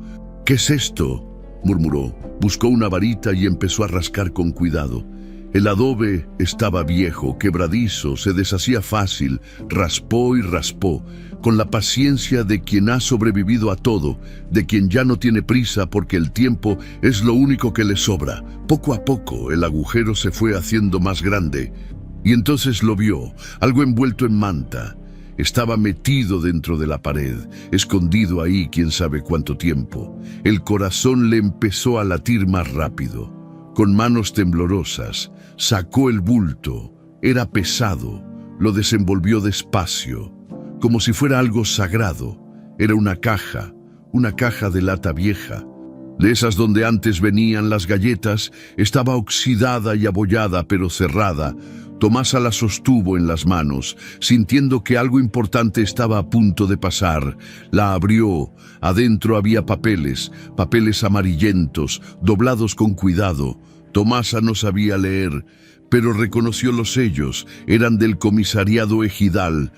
«¿Qué es esto?», murmuró. Buscó una varita y empezó a rascar con cuidado. El adobe estaba viejo, quebradizo, se deshacía fácil. Raspó y raspó, con la paciencia de quien ha sobrevivido a todo, de quien ya no tiene prisa porque el tiempo es lo único que le sobra. Poco a poco el agujero se fue haciendo más grande, y entonces lo vio, algo envuelto en manta. Estaba metido dentro de la pared, escondido ahí quién sabe cuánto tiempo. El corazón le empezó a latir más rápido. Con manos temblorosas, sacó el bulto. Era pesado. Lo desenvolvió despacio, como si fuera algo sagrado. Era una caja de lata vieja. De esas donde antes venían las galletas. Estaba oxidada y abollada, pero cerrada. Tomasa la sostuvo en las manos, sintiendo que algo importante estaba a punto de pasar. La abrió. Adentro había papeles amarillentos, doblados con cuidado. Tomasa no sabía leer, pero reconoció los sellos. Eran del comisariado ejidal.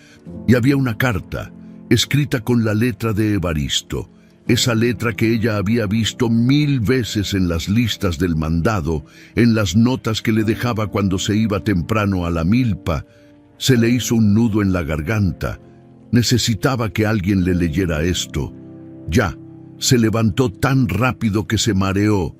Y había una carta, escrita con la letra de Evaristo. Esa letra que ella había visto 1000 veces en las listas del mandado, en las notas que le dejaba cuando se iba temprano a la milpa. Se le hizo un nudo en la garganta. Necesitaba que alguien le leyera esto. Ya, se levantó tan rápido que se mareó.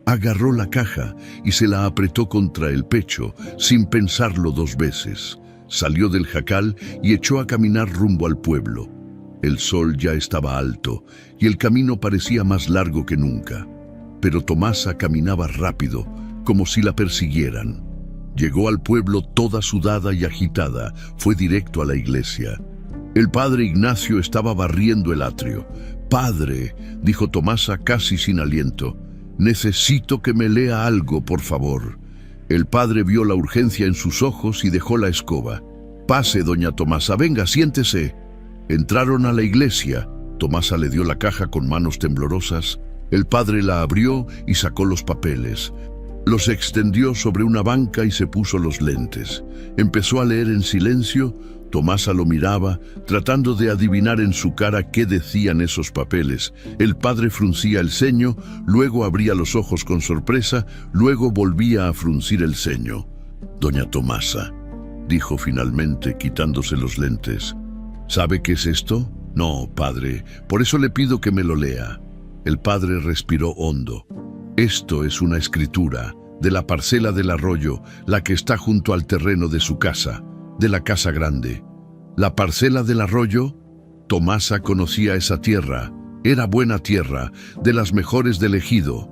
Agarró la caja y se la apretó contra el pecho, sin pensarlo 2 veces. Salió del jacal y echó a caminar rumbo al pueblo. El sol ya estaba alto y el camino parecía más largo que nunca. Pero Tomasa caminaba rápido, como si la persiguieran. Llegó al pueblo toda sudada y agitada. Fue directo a la iglesia. El padre Ignacio estaba barriendo el atrio. «Padre», dijo Tomasa casi sin aliento, «necesito que me lea algo, por favor». El padre vio la urgencia en sus ojos y dejó la escoba. «Pase, doña Tomasa, venga, siéntese». Entraron a la iglesia. Tomasa le dio la caja con manos temblorosas. El padre la abrió y sacó los papeles. Los extendió sobre una banca y se puso los lentes. Empezó a leer en silencio. Tomasa lo miraba, tratando de adivinar en su cara qué decían esos papeles. El padre fruncía el ceño, luego abría los ojos con sorpresa, luego volvía a fruncir el ceño. «Doña Tomasa», dijo finalmente, quitándose los lentes. «¿Sabe qué es esto?». «No, padre, por eso le pido que me lo lea». El padre respiró hondo. «Esto es una escritura de la parcela del arroyo, la que está junto al terreno de su casa, de la casa grande». «¿La parcela del arroyo?». Tomasa conocía esa tierra. Era buena tierra, de las mejores del ejido.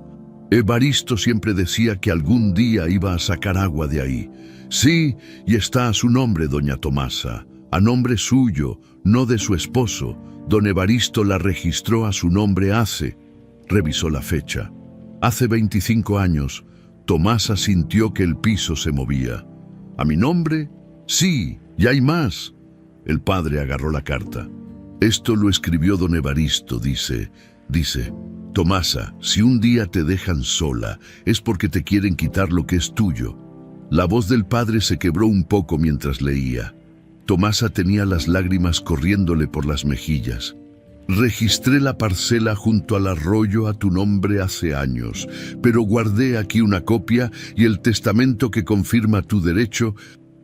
Evaristo siempre decía que algún día iba a sacar agua de ahí. «Sí, y está a su nombre, doña Tomasa». a nombre suyo, no de su esposo. Don Evaristo la registró a su nombre revisó la fecha. Hace 25 años, Tomasa sintió que el piso se movía. ¿A mi nombre? Sí, y hay más. El padre agarró la carta. Esto lo escribió don Evaristo, dice, Tomasa, si un día te dejan sola, es porque te quieren quitar lo que es tuyo. La voz del padre se quebró un poco mientras leía. Tomasa tenía las lágrimas corriéndole por las mejillas. Registré la parcela junto al arroyo a tu nombre hace años, pero guardé aquí una copia y el testamento que confirma tu derecho.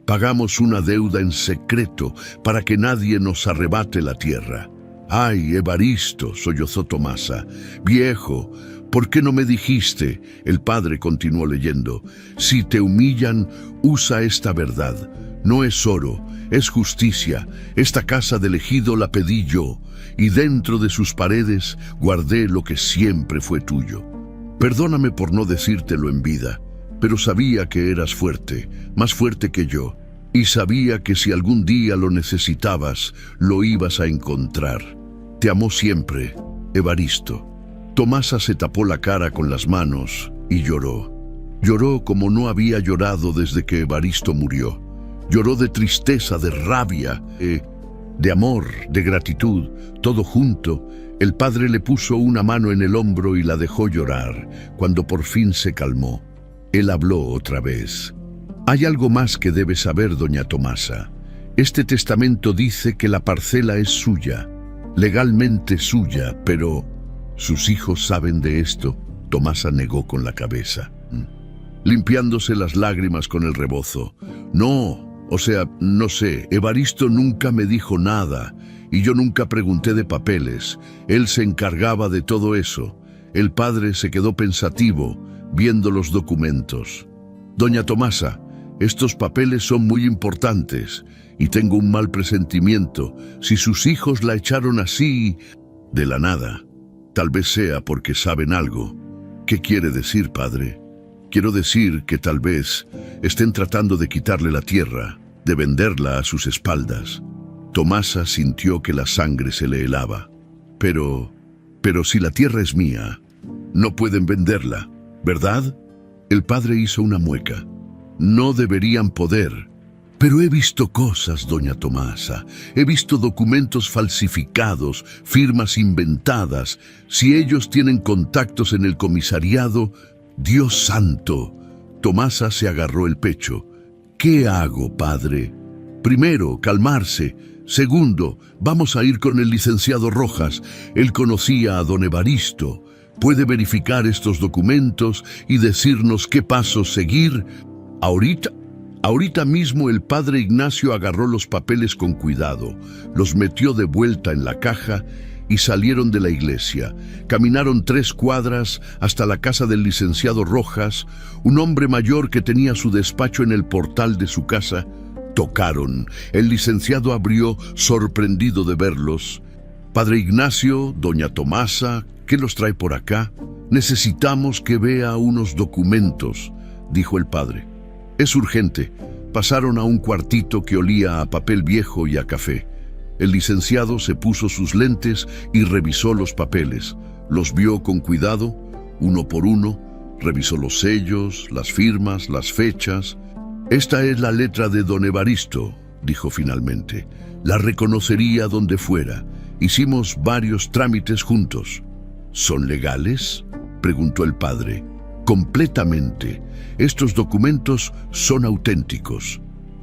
Pagamos una deuda en secreto para que nadie nos arrebate la tierra. ¡Ay, Evaristo!, sollozó Tomasa. ¡Viejo! ¿Por qué no me dijiste? El padre continuó leyendo. Si te humillan, usa esta verdad. No es oro, es justicia. Esta casa del ejido la pedí yo, y dentro de sus paredes guardé lo que siempre fue tuyo. Perdóname por no decírtelo en vida, pero sabía que eras fuerte, más fuerte que yo, y sabía que si algún día lo necesitabas, lo ibas a encontrar. Te amó siempre, Evaristo. Tomasa se tapó la cara con las manos y lloró. Lloró como no había llorado desde que Evaristo murió. Lloró de tristeza, de rabia, de amor, de gratitud, todo junto. El padre le puso una mano en el hombro y la dejó llorar. Cuando por fin se calmó, él habló otra vez. Hay algo más que debe saber, doña Tomasa. Este testamento dice que la parcela es suya, legalmente suya, pero ¿sus hijos saben de esto? Tomasa negó con la cabeza, limpiándose las lágrimas con el rebozo. No sé, Evaristo nunca me dijo nada y yo nunca pregunté de papeles. Él se encargaba de todo eso. El padre se quedó pensativo, viendo los documentos. Doña Tomasa, estos papeles son muy importantes y tengo un mal presentimiento. Si sus hijos la echaron así, de la nada, tal vez sea porque saben algo. ¿Qué quiere decir, padre? Quiero decir que tal vez estén tratando de quitarle la tierra, de venderla a sus espaldas. Tomasa sintió que la sangre se le helaba. Pero si la tierra es mía, no pueden venderla, ¿verdad? El padre hizo una mueca. No deberían poder. Pero he visto cosas, doña Tomasa. He visto documentos falsificados, firmas inventadas. Si ellos tienen contactos en el comisariado, ¡Dios santo! Tomasa se agarró el pecho. ¿Qué hago, padre? Primero, calmarse. Segundo, vamos a ir con el licenciado Rojas. Él conocía a don Evaristo. Puede verificar estos documentos y decirnos qué pasos seguir. Ahorita mismo el padre Ignacio agarró los papeles con cuidado, los metió de vuelta en la caja y salieron de la iglesia. Caminaron 3 cuadras hasta la casa del licenciado Rojas, un hombre mayor que tenía su despacho en el portal de su casa. Tocaron. El licenciado abrió, sorprendido de verlos. Padre Ignacio, doña Tomasa, ¿qué los trae por acá? Necesitamos que vea unos documentos, dijo el padre. Es urgente. Pasaron a un cuartito que olía a papel viejo y a café. El licenciado se puso sus lentes y revisó los papeles. Los vio con cuidado, uno por uno, revisó los sellos, las firmas, las fechas. Esta es la letra de don Evaristo, dijo finalmente. La reconocería donde fuera. Hicimos varios trámites juntos. ¿Son legales?, preguntó el padre. Completamente. Estos documentos son auténticos.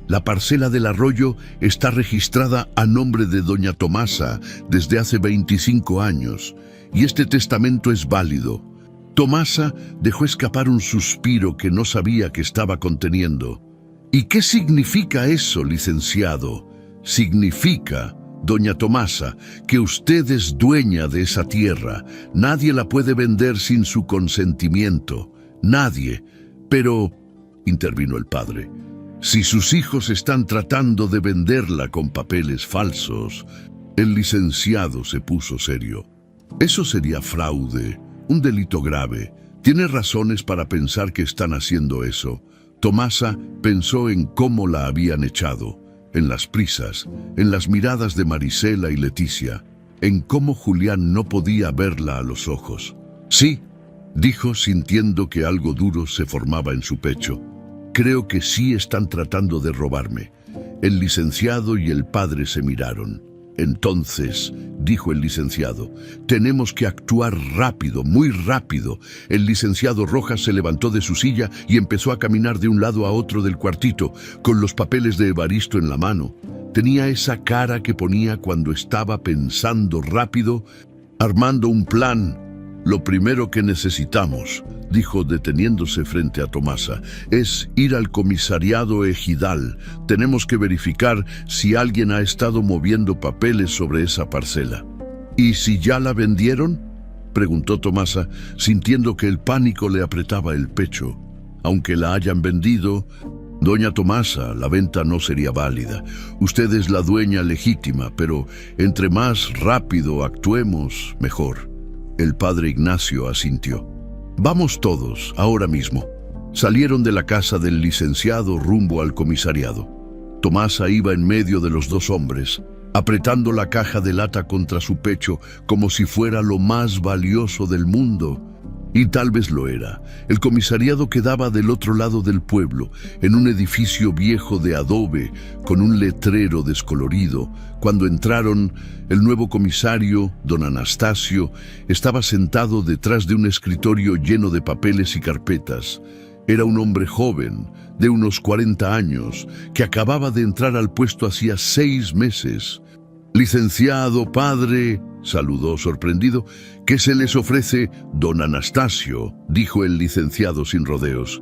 La parcela del arroyo está registrada a nombre de doña Tomasa desde hace 25 años y este testamento es válido. Tomasa dejó escapar un suspiro que no sabía que estaba conteniendo. ¿Y qué significa eso, licenciado? Significa, doña Tomasa, que usted es dueña de esa tierra. Nadie la puede vender sin su consentimiento. Nadie. Pero, intervino el padre, si sus hijos están tratando de venderla con papeles falsos. El licenciado se puso serio. Eso sería fraude, un delito grave. Tiene razones para pensar que están haciendo eso. Tomasa pensó en cómo la habían echado. en las prisas, en las miradas de Marisela y Leticia, en cómo Julián no podía verla a los ojos. «Sí», dijo sintiendo que algo duro se formaba en su pecho. «Creo que sí están tratando de robarme». El licenciado y el padre se miraron. «Entonces», dijo el licenciado, «tenemos que actuar rápido, muy rápido». El licenciado Rojas se levantó de su silla y empezó a caminar de un lado a otro del cuartito, con los papeles de Evaristo en la mano. Tenía esa cara que ponía cuando estaba pensando rápido, armando un plan. «Lo primero que necesitamos», dijo deteniéndose frente a Tomasa, «es ir al comisariado ejidal. Tenemos que verificar si alguien ha estado moviendo papeles sobre esa parcela». «¿Y si ya la vendieron?», preguntó Tomasa, sintiendo que el pánico le apretaba el pecho. «Aunque la hayan vendido, doña Tomasa, la venta no sería válida. Usted es la dueña legítima, pero entre más rápido actuemos, mejor». El padre Ignacio asintió. «Vamos todos, ahora mismo». Salieron de la casa del licenciado rumbo al comisariado. Tomasa iba en medio de los dos hombres, apretando la caja de lata contra su pecho como si fuera lo más valioso del mundo. Y tal vez lo era. El comisariado quedaba del otro lado del pueblo, en un edificio viejo de adobe, con un letrero descolorido. Cuando entraron, el nuevo comisario, don Anastasio, estaba sentado detrás de un escritorio lleno de papeles y carpetas. Era un hombre joven, de unos 40 años, que acababa de entrar al puesto hacía 6 meses. «Licenciado, padre», saludó sorprendido. «¿Qué se les ofrece?» «Don Anastasio», dijo el licenciado sin rodeos.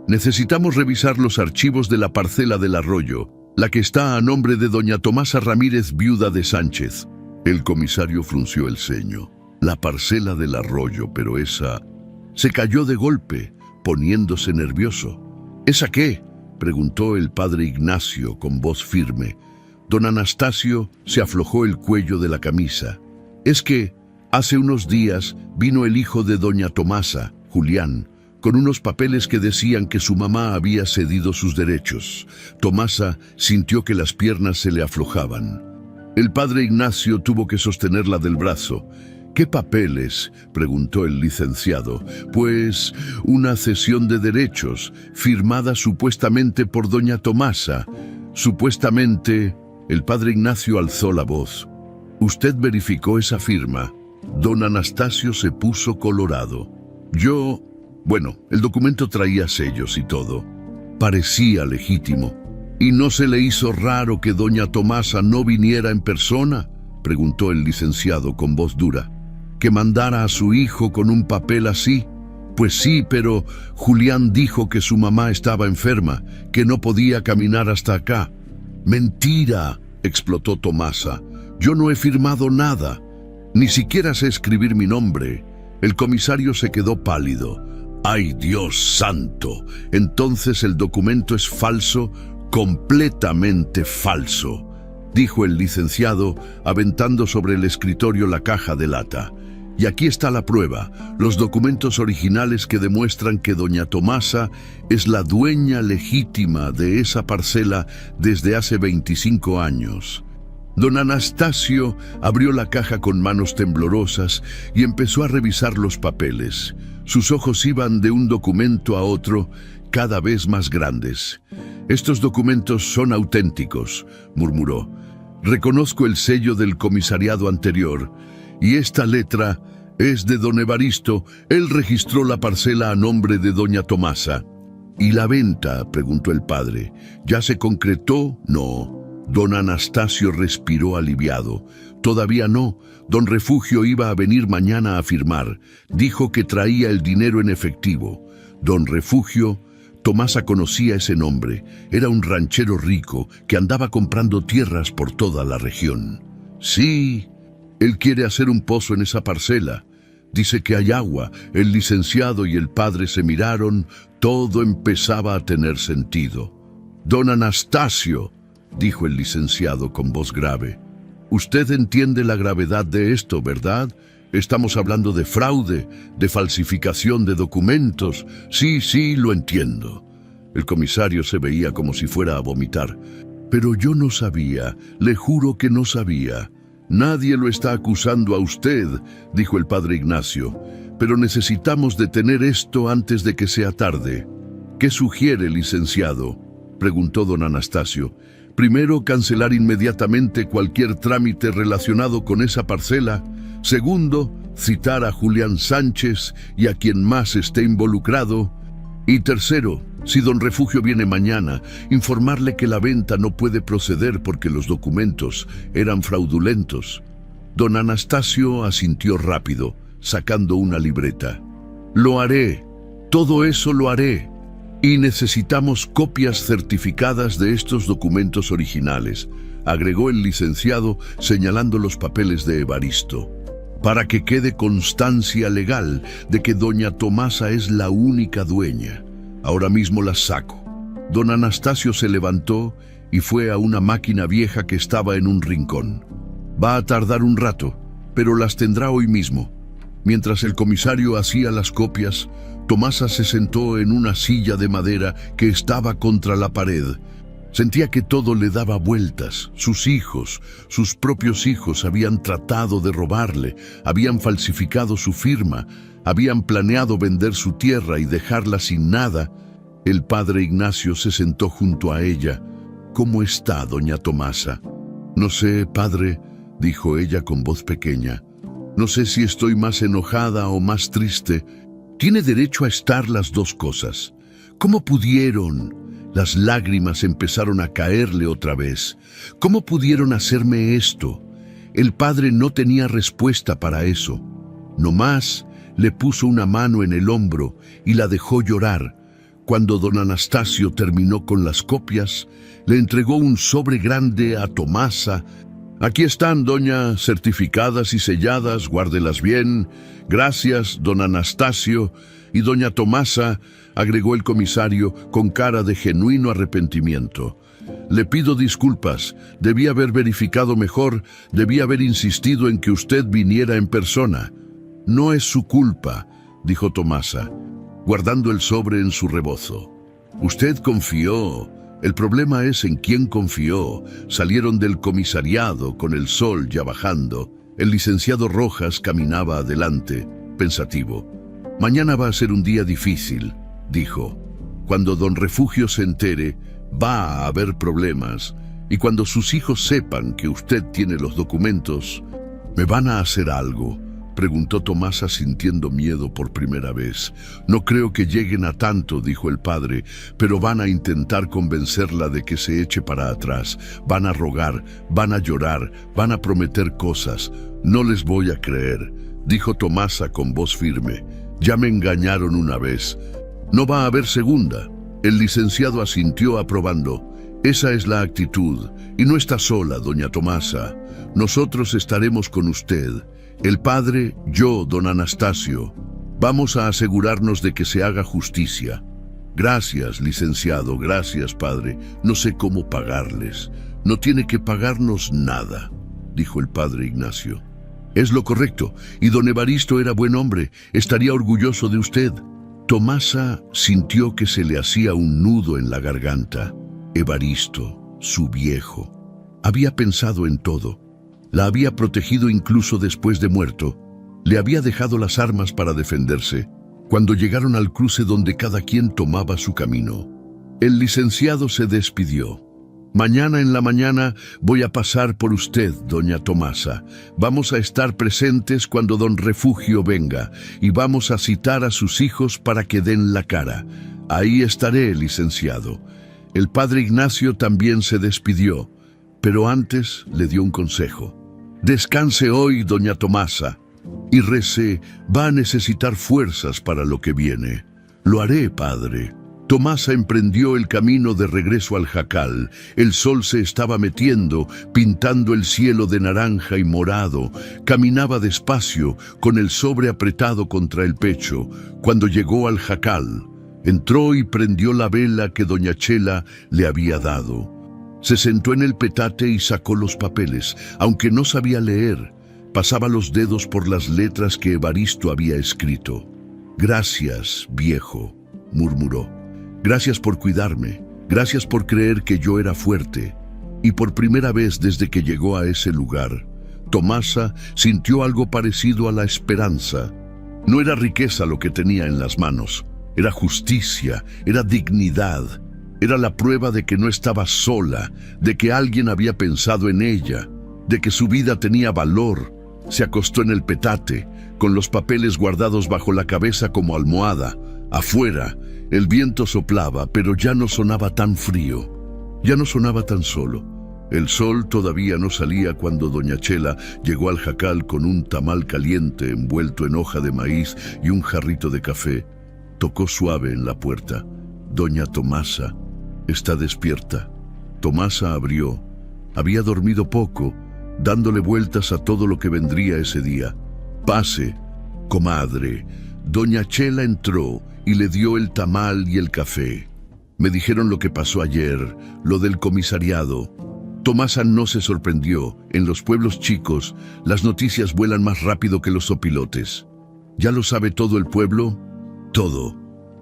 «Necesitamos revisar los archivos de la parcela del arroyo, la que está a nombre de doña Tomasa Ramírez, viuda de Sánchez». El comisario frunció el ceño. La parcela del arroyo, pero esa... Se cayó de golpe, poniéndose nervioso. «¿Esa qué?», preguntó el padre Ignacio con voz firme. Don Anastasio se aflojó el cuello de la camisa. «Es que hace unos días vino el hijo de doña Tomasa, Julián, con unos papeles que decían que su mamá había cedido sus derechos». Tomasa sintió que las piernas se le aflojaban. El padre Ignacio tuvo que sostenerla del brazo. «¿Qué papeles?», preguntó el licenciado. «Pues una cesión de derechos, firmada supuestamente por doña Tomasa. Supuestamente». El padre Ignacio alzó la voz. «¿Usted verificó esa firma?». Don Anastasio se puso colorado. Bueno, el documento traía sellos y todo. Parecía legítimo. «¿Y no se le hizo raro que doña Tomasa no viniera en persona?», preguntó el licenciado con voz dura. «¿Que mandara a su hijo con un papel así?». «Pues sí, pero Julián dijo que su mamá estaba enferma, que no podía caminar hasta acá». «Mentira», explotó Tomasa. «Yo no he firmado nada. Ni siquiera sé escribir mi nombre». El comisario se quedó pálido. «¡Ay, Dios santo! Entonces el documento es falso, completamente falso», dijo el licenciado, aventando sobre el escritorio la caja de lata. «Y aquí está la prueba, los documentos originales que demuestran que doña Tomasa es la dueña legítima de esa parcela desde hace 25 años». Don Anastasio abrió la caja con manos temblorosas y empezó a revisar los papeles. Sus ojos iban de un documento a otro, cada vez más grandes. «Estos documentos son auténticos», murmuró. «Reconozco el sello del comisariado anterior. Y esta letra es de don Evaristo. Él registró la parcela a nombre de doña Tomasa». «¿Y la venta?», preguntó el padre. «¿Ya se concretó?». «No». Don Anastasio respiró aliviado. «Todavía no. Don Refugio iba a venir mañana a firmar. Dijo que traía el dinero en efectivo». Don Refugio... Tomasa conocía ese nombre. Era un ranchero rico que andaba comprando tierras por toda la región. «Sí, él quiere hacer un pozo en esa parcela. Dice que hay agua». El licenciado y el padre se miraron. Todo empezaba a tener sentido. «Don Anastasio», dijo el licenciado con voz grave, «usted entiende la gravedad de esto, ¿verdad? Estamos hablando de fraude, de falsificación de documentos». «Sí, lo entiendo». El comisario se veía como si fuera a vomitar. Pero yo no sabía, le juro que no sabía. Nadie lo está acusando a usted, dijo el padre Ignacio, pero necesitamos detener esto antes de que sea tarde. ¿Qué sugiere, licenciado?, preguntó don Anastasio. Primero, cancelar inmediatamente cualquier trámite relacionado con esa parcela. Segundo, citar a Julián Sánchez y a quien más esté involucrado. Y tercero, si don Refugio viene mañana, informarle que la venta no puede proceder porque los documentos eran fraudulentos. Don Anastasio asintió rápido, sacando una libreta. Lo haré, todo eso lo haré. Y necesitamos copias certificadas de estos documentos originales, agregó el licenciado señalando los papeles de Evaristo, para que quede constancia legal de que doña Tomasa es la única dueña. Ahora mismo las saco. Don Anastasio se levantó y fue a una máquina vieja que estaba en un rincón. Va a tardar un rato, pero las tendrá hoy mismo. Mientras el comisario hacía las copias, Tomasa se sentó en una silla de madera que estaba contra la pared. Sentía que todo le daba vueltas. Sus hijos, sus propios hijos, habían tratado de robarle, habían falsificado su firma, habían planeado vender su tierra y dejarla sin nada. El padre Ignacio se sentó junto a ella. ¿Cómo está, doña Tomasa? No sé, padre, dijo ella con voz pequeña. No sé si estoy más enojada o más triste. Tiene derecho a estar las dos cosas. ¿Cómo pudieron? Las lágrimas empezaron a caerle otra vez. ¿Cómo pudieron hacerme esto? El padre no tenía respuesta para eso. Nomás le puso una mano en el hombro y la dejó llorar. Cuando don Anastasio terminó con las copias, le entregó un sobre grande a Tomasa. Aquí están, doña, certificadas y selladas, guárdelas bien. Gracias, don Anastasio. Y doña Tomasa, agregó el comisario con cara de genuino arrepentimiento. Le pido disculpas, debí haber verificado mejor, debí haber insistido en que usted viniera en persona. No es su culpa, dijo Tomasa, guardando el sobre en su rebozo. Usted confió. El problema es en quién confió. Salieron del comisariado con el sol ya bajando. El licenciado Rojas caminaba adelante, pensativo. Mañana va a ser un día difícil, dijo. Cuando don Refugio se entere, va a haber problemas. Y cuando sus hijos sepan que usted tiene los documentos, ¿me van a hacer algo?, preguntó Tomasa sintiendo miedo por primera vez. No creo que lleguen a tanto, dijo el padre, pero van a intentar convencerla de que se eche para atrás. Van a rogar, van a llorar, van a prometer cosas. No les voy a creer, dijo Tomasa con voz firme. Ya me engañaron una vez. No va a haber segunda. El licenciado asintió aprobando. Esa es la actitud. Y no está sola, doña Tomasa. Nosotros estaremos con usted. El padre, yo, don Anastasio, vamos a asegurarnos de que se haga justicia. Gracias, licenciado, gracias, padre. No sé cómo pagarles. No tiene que pagarnos nada, dijo el padre Ignacio. Es lo correcto, y don Evaristo era buen hombre, estaría orgulloso de usted. Tomasa sintió que se le hacía un nudo en la garganta. Evaristo, su viejo, había pensado en todo. La había protegido incluso después de muerto. Le había dejado las armas para defenderse, cuando llegaron al cruce donde cada quien tomaba su camino. El licenciado se despidió. Mañana en la mañana voy a pasar por usted, doña Tomasa. Vamos a estar presentes cuando don Refugio venga y vamos a citar a sus hijos para que den la cara. Ahí estaré, licenciado. El padre Ignacio también se despidió, pero antes le dio un consejo. Descanse hoy, doña Tomasa, y rece, va a necesitar fuerzas para lo que viene. Lo haré, padre. Tomasa emprendió el camino de regreso al jacal. El sol se estaba metiendo, pintando el cielo de naranja y morado. Caminaba despacio, con el sobre apretado contra el pecho. Cuando llegó al jacal, entró y prendió la vela que doña Chela le había dado. Se sentó en el petate y sacó los papeles. Aunque no sabía leer, pasaba los dedos por las letras que Evaristo había escrito. Gracias, viejo, murmuró. Gracias por cuidarme. Gracias por creer que yo era fuerte. Y por primera vez desde que llegó a ese lugar, Tomasa sintió algo parecido a la esperanza. No era riqueza lo que tenía en las manos, era justicia, era dignidad, era la prueba de que no estaba sola, de que alguien había pensado en ella, de que su vida tenía valor. Se acostó en el petate, con los papeles guardados bajo la cabeza como almohada. Afuera, el viento soplaba, pero ya no sonaba tan frío, ya no sonaba tan solo. El sol todavía no salía cuando doña Chela llegó al jacal con un tamal caliente envuelto en hoja de maíz y un jarrito de café. Tocó suave en la puerta. «Doña Tomasa, ¿está despierta?» Tomasa abrió. Había dormido poco, dándole vueltas a todo lo que vendría ese día. «Pase, comadre». Doña Chela entró y le dio el tamal y el café. «Me dijeron lo que pasó ayer, lo del comisariado». Tomasa no se sorprendió. En los pueblos chicos, las noticias vuelan más rápido que los zopilotes. «¿Ya lo sabe todo el pueblo?» «Todo»,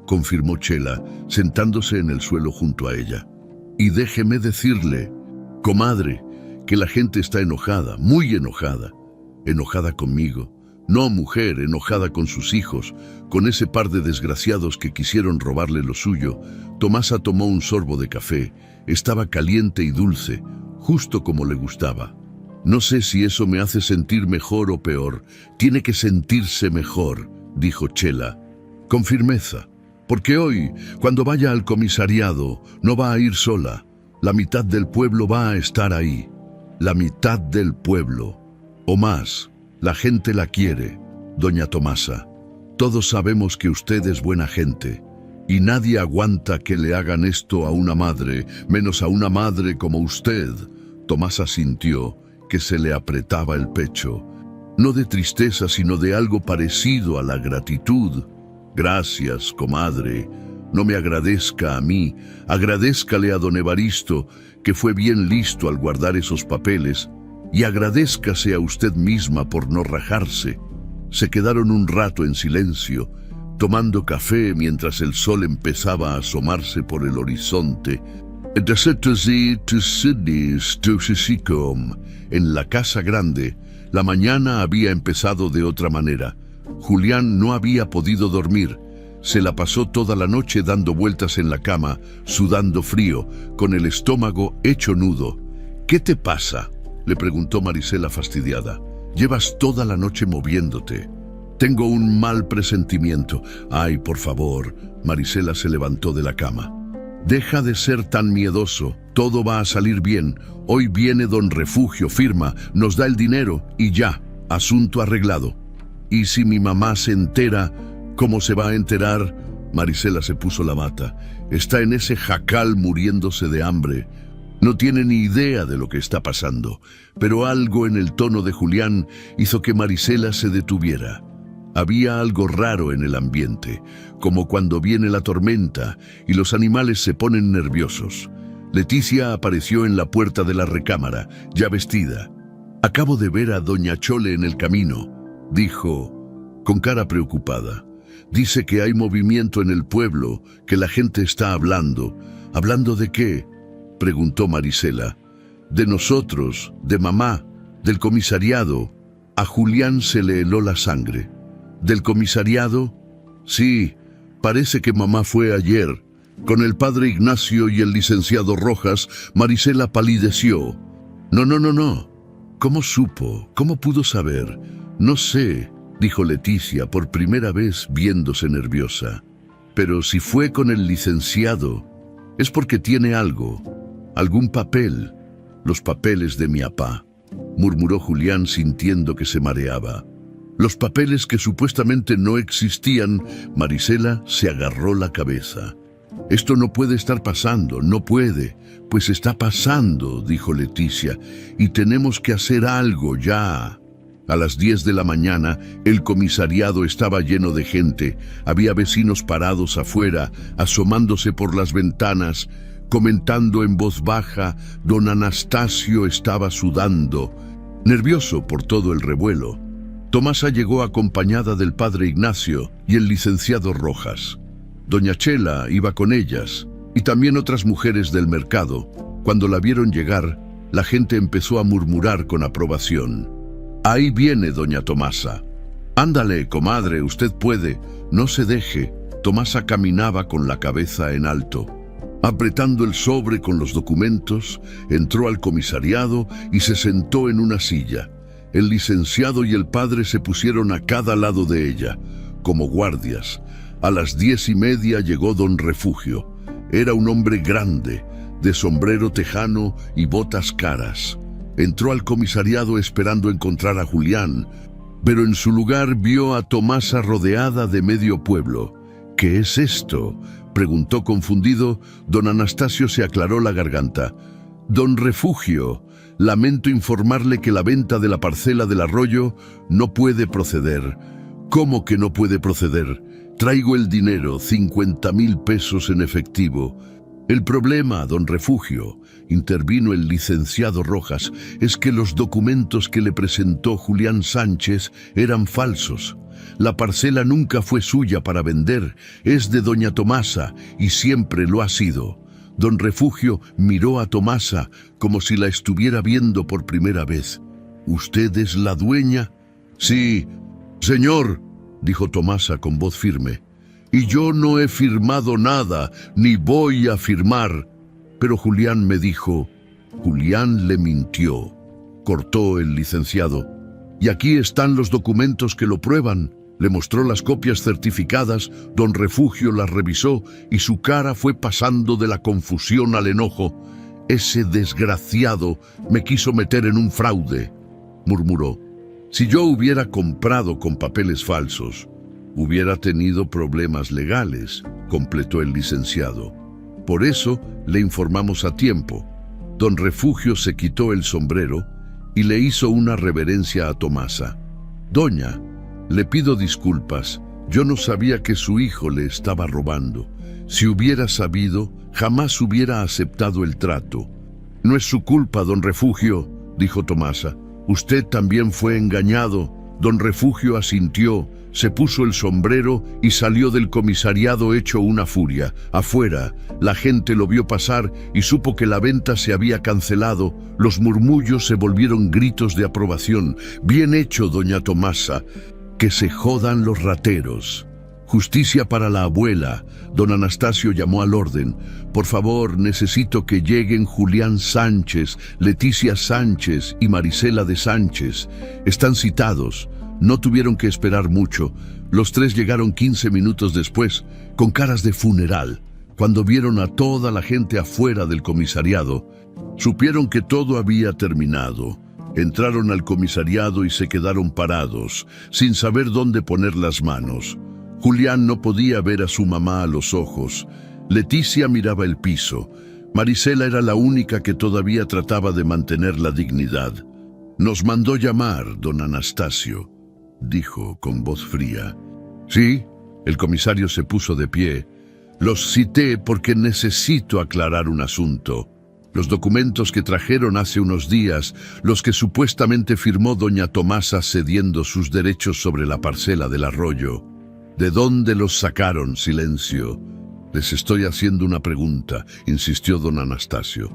confirmó Chela, sentándose en el suelo junto a ella. «Y déjeme decirle, comadre, que la gente está enojada, muy enojada. Enojada conmigo. No, mujer, enojada con sus hijos, con ese par de desgraciados que quisieron robarle lo suyo». Tomasa tomó un sorbo de café. Estaba caliente y dulce, justo como le gustaba. «No sé si eso me hace sentir mejor o peor. Tiene que sentirse mejor», dijo Chela, con firmeza. «Porque hoy, cuando vaya al comisariado, no va a ir sola. La mitad del pueblo va a estar ahí. La mitad del pueblo. O más. La gente la quiere, doña Tomasa. Todos sabemos que usted es buena gente. Y nadie aguanta que le hagan esto a una madre, menos a una madre como usted». Tomasa sintió que se le apretaba el pecho, no de tristeza, sino de algo parecido a la gratitud. «Gracias, comadre. No me agradezca a mí, agradézcale a don Evaristo, que fue bien listo al guardar esos papeles, y agradézcase a usted misma por no rajarse». Se quedaron un rato en silencio, tomando café mientras el sol empezaba a asomarse por el horizonte. En la casa grande, la mañana había empezado de otra manera. Julián no había podido dormir. Se la pasó toda la noche dando vueltas en la cama, sudando frío, con el estómago hecho nudo. «¿Qué te pasa?», le preguntó Marisela fastidiada. «Llevas toda la noche moviéndote». «Tengo un mal presentimiento». «Ay, por favor». Marisela se levantó de la cama. «Deja de ser tan miedoso. Todo va a salir bien. Hoy viene don Refugio, firma, nos da el dinero y ya, asunto arreglado». «¿Y si mi mamá se entera?» «¿Cómo se va a enterar?» Marisela se puso la bata. «Está en ese jacal muriéndose de hambre. No tiene ni idea de lo que está pasando». Pero algo en el tono de Julián hizo que Marisela se detuviera. Había algo raro en el ambiente, como cuando viene la tormenta y los animales se ponen nerviosos. Leticia apareció en la puerta de la recámara, ya vestida. «Acabo de ver a doña Chole en el camino», dijo, con cara preocupada. «Dice que hay movimiento en el pueblo, que la gente está hablando». «¿Hablando de qué?», preguntó Marisela. «De nosotros, de mamá, del comisariado». A Julián se le heló la sangre. «¿Del comisariado?» «Sí, parece que mamá fue ayer. Con el padre Ignacio y el licenciado Rojas». Marisela palideció. No. «¿Cómo supo? ¿Cómo pudo saber?» «No sé», dijo Leticia por primera vez viéndose nerviosa. «Pero si fue con el licenciado, es porque tiene algo, algún papel». «Los papeles de mi apá», murmuró Julián sintiendo que se mareaba. «Los papeles que supuestamente no existían». Marisela se agarró la cabeza. «Esto no puede estar pasando, no puede». «Pues está pasando», dijo Leticia, «y tenemos que hacer algo ya». A las 10 de la mañana, el comisariado estaba lleno de gente. Había vecinos parados afuera, asomándose por las ventanas, comentando en voz baja. Don Anastasio estaba sudando, nervioso por todo el revuelo. Tomasa llegó acompañada del padre Ignacio y el licenciado Rojas. Doña Chela iba con ellas, y también otras mujeres del mercado. Cuando la vieron llegar, La gente empezó a murmurar con aprobación. «Ahí viene doña Tomasa». «Ándale, comadre, usted puede. No se deje». Tomasa caminaba con la cabeza en alto. Apretando el sobre con los documentos, entró al comisariado y se sentó en una silla. El licenciado y el padre se pusieron a cada lado de ella, como guardias. A las 10:30 llegó don Refugio. Era un hombre grande, de sombrero tejano y botas caras. Entró al comisariado esperando encontrar a Julián, pero en su lugar vio a Tomasa rodeada de medio pueblo. «¿Qué es esto?», preguntó confundido. Don Anastasio se aclaró la garganta. «Don Refugio, lamento informarle que la venta de la parcela del arroyo no puede proceder». «¿Cómo que no puede proceder? Traigo el dinero, 50,000 pesos en efectivo». «El problema, don Refugio», intervino el licenciado Rojas, «es que los documentos que le presentó Julián Sánchez eran falsos. La parcela nunca fue suya para vender, es de doña Tomasa y siempre lo ha sido». Don Refugio miró a Tomasa como si la estuviera viendo por primera vez. «¿Usted es la dueña?» «Sí, señor», dijo Tomasa con voz firme. «Y yo no he firmado nada, ni voy a firmar». «Pero Julián me dijo». «Julián le mintió», cortó el licenciado. «Y aquí están los documentos que lo prueban». Le mostró las copias certificadas. Don Refugio las revisó y su cara fue pasando de la confusión al enojo. «Ese desgraciado me quiso meter en un fraude», murmuró. «Si yo hubiera comprado con papeles falsos, hubiera tenido problemas legales», completó el licenciado. «Por eso le informamos a tiempo». Don Refugio se quitó el sombrero y le hizo una reverencia a Tomasa. «Doña, le pido disculpas. Yo no sabía que su hijo le estaba robando. Si hubiera sabido, jamás hubiera aceptado el trato». «No es su culpa, don Refugio», dijo Tomasa. «Usted también fue engañado». Don Refugio asintió, se puso el sombrero y salió del comisariado hecho una furia. Afuera, la gente lo vio pasar y supo que la venta se había cancelado. Los murmullos se volvieron gritos de aprobación. «Bien hecho, doña Tomasa. Que se jodan los rateros». «Justicia para la abuela». Don Anastasio llamó al orden. «Por favor, necesito que lleguen Julián Sánchez, Leticia Sánchez y Marisela de Sánchez. Están citados». No tuvieron que esperar mucho. Los tres llegaron 15 minutos después, con caras de funeral. Cuando vieron a toda la gente afuera del comisariado, supieron que todo había terminado. Entraron al comisariado y se quedaron parados, sin saber dónde poner las manos. Julián no podía ver a su mamá a los ojos. Leticia miraba el piso. Marisela era la única que todavía trataba de mantener la dignidad. «Nos mandó llamar, don Anastasio», dijo con voz fría. «Sí», el comisario se puso de pie. «Los cité porque necesito aclarar un asunto. Los documentos que trajeron hace unos días, los que supuestamente firmó doña Tomasa cediendo sus derechos sobre la parcela del arroyo. ¿De dónde los sacaron? Silencio. Les estoy haciendo una pregunta», insistió don Anastasio.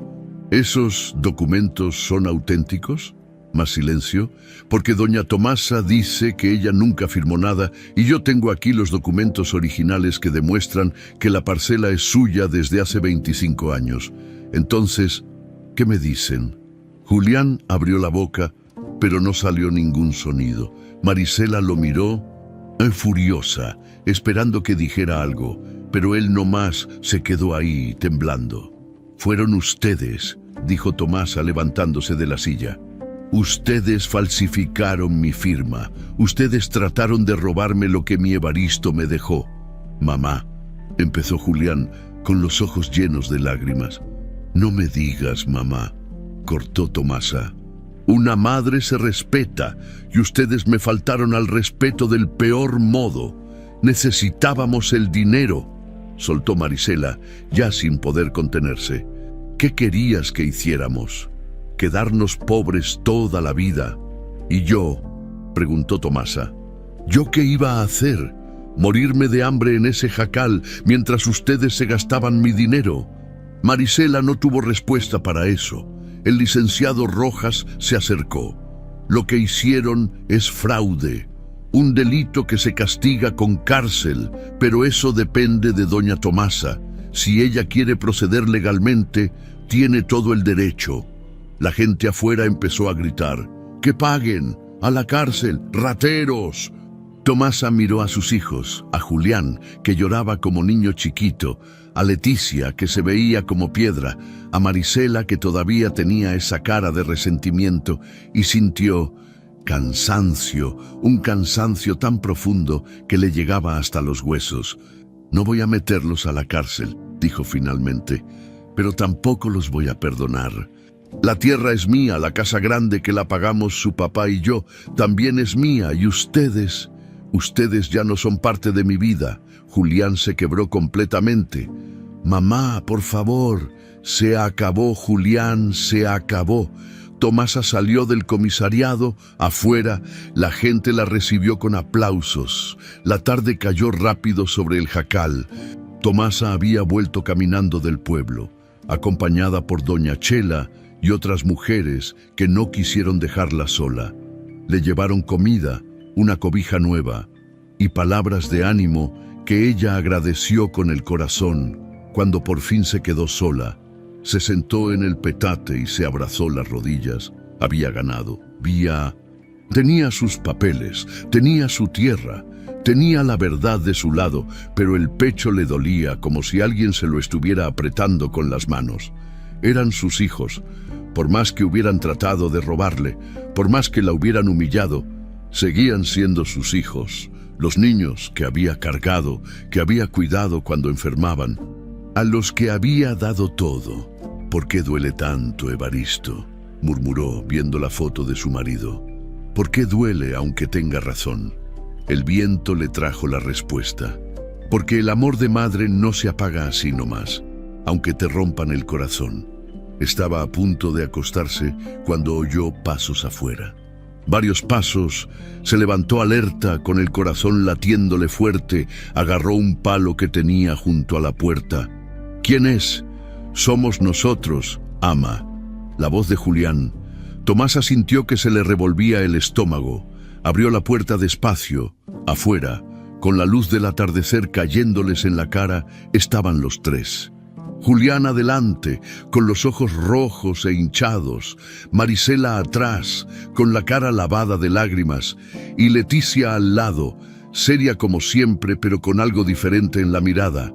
«¿Esos documentos son auténticos?» Más silencio. «Porque doña Tomasa dice que ella nunca firmó nada y yo tengo aquí los documentos originales que demuestran que la parcela es suya desde hace 25 años. Entonces, ¿qué me dicen?» Julián abrió la boca, pero no salió ningún sonido. Marisela lo miró, furiosa, esperando que dijera algo, pero él nomás se quedó ahí, temblando. «Fueron ustedes», dijo Tomasa levantándose de la silla. «Ustedes falsificaron mi firma. Ustedes trataron de robarme lo que mi Evaristo me dejó». «Mamá», empezó Julián, con los ojos llenos de lágrimas. «No me digas, mamá», cortó Tomasa. «Una madre se respeta y ustedes me faltaron al respeto del peor modo. Necesitábamos el dinero», soltó Marisela, ya sin poder contenerse. «¿Qué querías que hiciéramos? ¿Quedarnos pobres toda la vida?» «¿Y yo?», preguntó Tomasa. «¿Yo qué iba a hacer? ¿Morirme de hambre en ese jacal mientras ustedes se gastaban mi dinero?» Marisela no tuvo respuesta para eso. El licenciado Rojas se acercó. Lo que hicieron es fraude, un delito que se castiga con cárcel, pero eso depende de doña Tomasa. Si ella quiere proceder legalmente, tiene todo el derecho. La gente afuera empezó a gritar: ¡que paguen! ¡A la cárcel! ¡Rateros! Tomasa miró a sus hijos, a Julián, que lloraba como niño chiquito, a Leticia, que se veía como piedra, a Marisela, que todavía tenía esa cara de resentimiento, y sintió cansancio, un cansancio tan profundo que le llegaba hasta los huesos. «No voy a meterlos a la cárcel», dijo finalmente, «pero tampoco los voy a perdonar. La tierra es mía, la casa grande que la pagamos su papá y yo, también es mía, y ustedes ya no son parte de mi vida». Julián se quebró completamente. «Mamá, por favor». «Se acabó, Julián, se acabó». Tomasa salió del comisariado. Afuera, la gente la recibió con aplausos. La tarde cayó rápido sobre el jacal. Tomasa había vuelto caminando del pueblo, acompañada por doña Chela y otras mujeres que no quisieron dejarla sola. Le llevaron comida, una cobija nueva y palabras de ánimo que ella agradeció con el corazón. Cuando por fin se quedó sola, se sentó en el petate y se abrazó las rodillas. Había ganado, tenía sus papeles, tenía su tierra, tenía la verdad de su lado, pero el pecho le dolía como si alguien se lo estuviera apretando con las manos. Eran sus hijos. Por más que hubieran tratado de robarle, por más que la hubieran humillado, seguían siendo sus hijos, los niños que había cargado, que había cuidado cuando enfermaban, a los que había dado todo. «¿Por qué duele tanto, Evaristo?», murmuró viendo la foto de su marido. «¿Por qué duele aunque tenga razón?». El viento le trajo la respuesta. «Porque el amor de madre no se apaga así nomás, aunque te rompan el corazón». Estaba a punto de acostarse cuando oyó pasos afuera. Varios pasos, se levantó alerta, con el corazón latiéndole fuerte, agarró un palo que tenía junto a la puerta. «¿Quién es?». «Somos nosotros, ama». La voz de Julián. Tomasa sintió que se le revolvía el estómago. Abrió la puerta despacio. Afuera, con la luz del atardecer cayéndoles en la cara, estaban los tres. Julián adelante, con los ojos rojos e hinchados, Marisela atrás, con la cara lavada de lágrimas, y Leticia al lado, seria como siempre, pero con algo diferente en la mirada.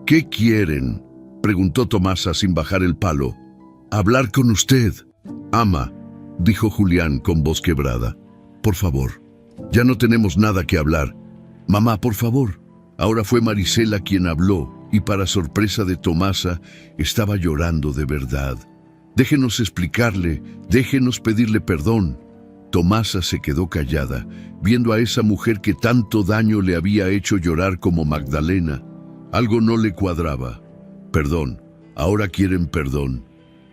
«¿Qué quieren?», preguntó Tomasa sin bajar el palo. «Hablar con usted, ama», dijo Julián con voz quebrada. «Por favor, ya no tenemos nada que hablar. Mamá, por favor». Ahora fue Marisela quien habló, y para sorpresa de Tomasa, estaba llorando de verdad. «Déjenos explicarle, déjenos pedirle perdón». Tomasa se quedó callada, viendo a esa mujer que tanto daño le había hecho llorar como Magdalena. Algo no le cuadraba. «Perdón, ahora quieren perdón».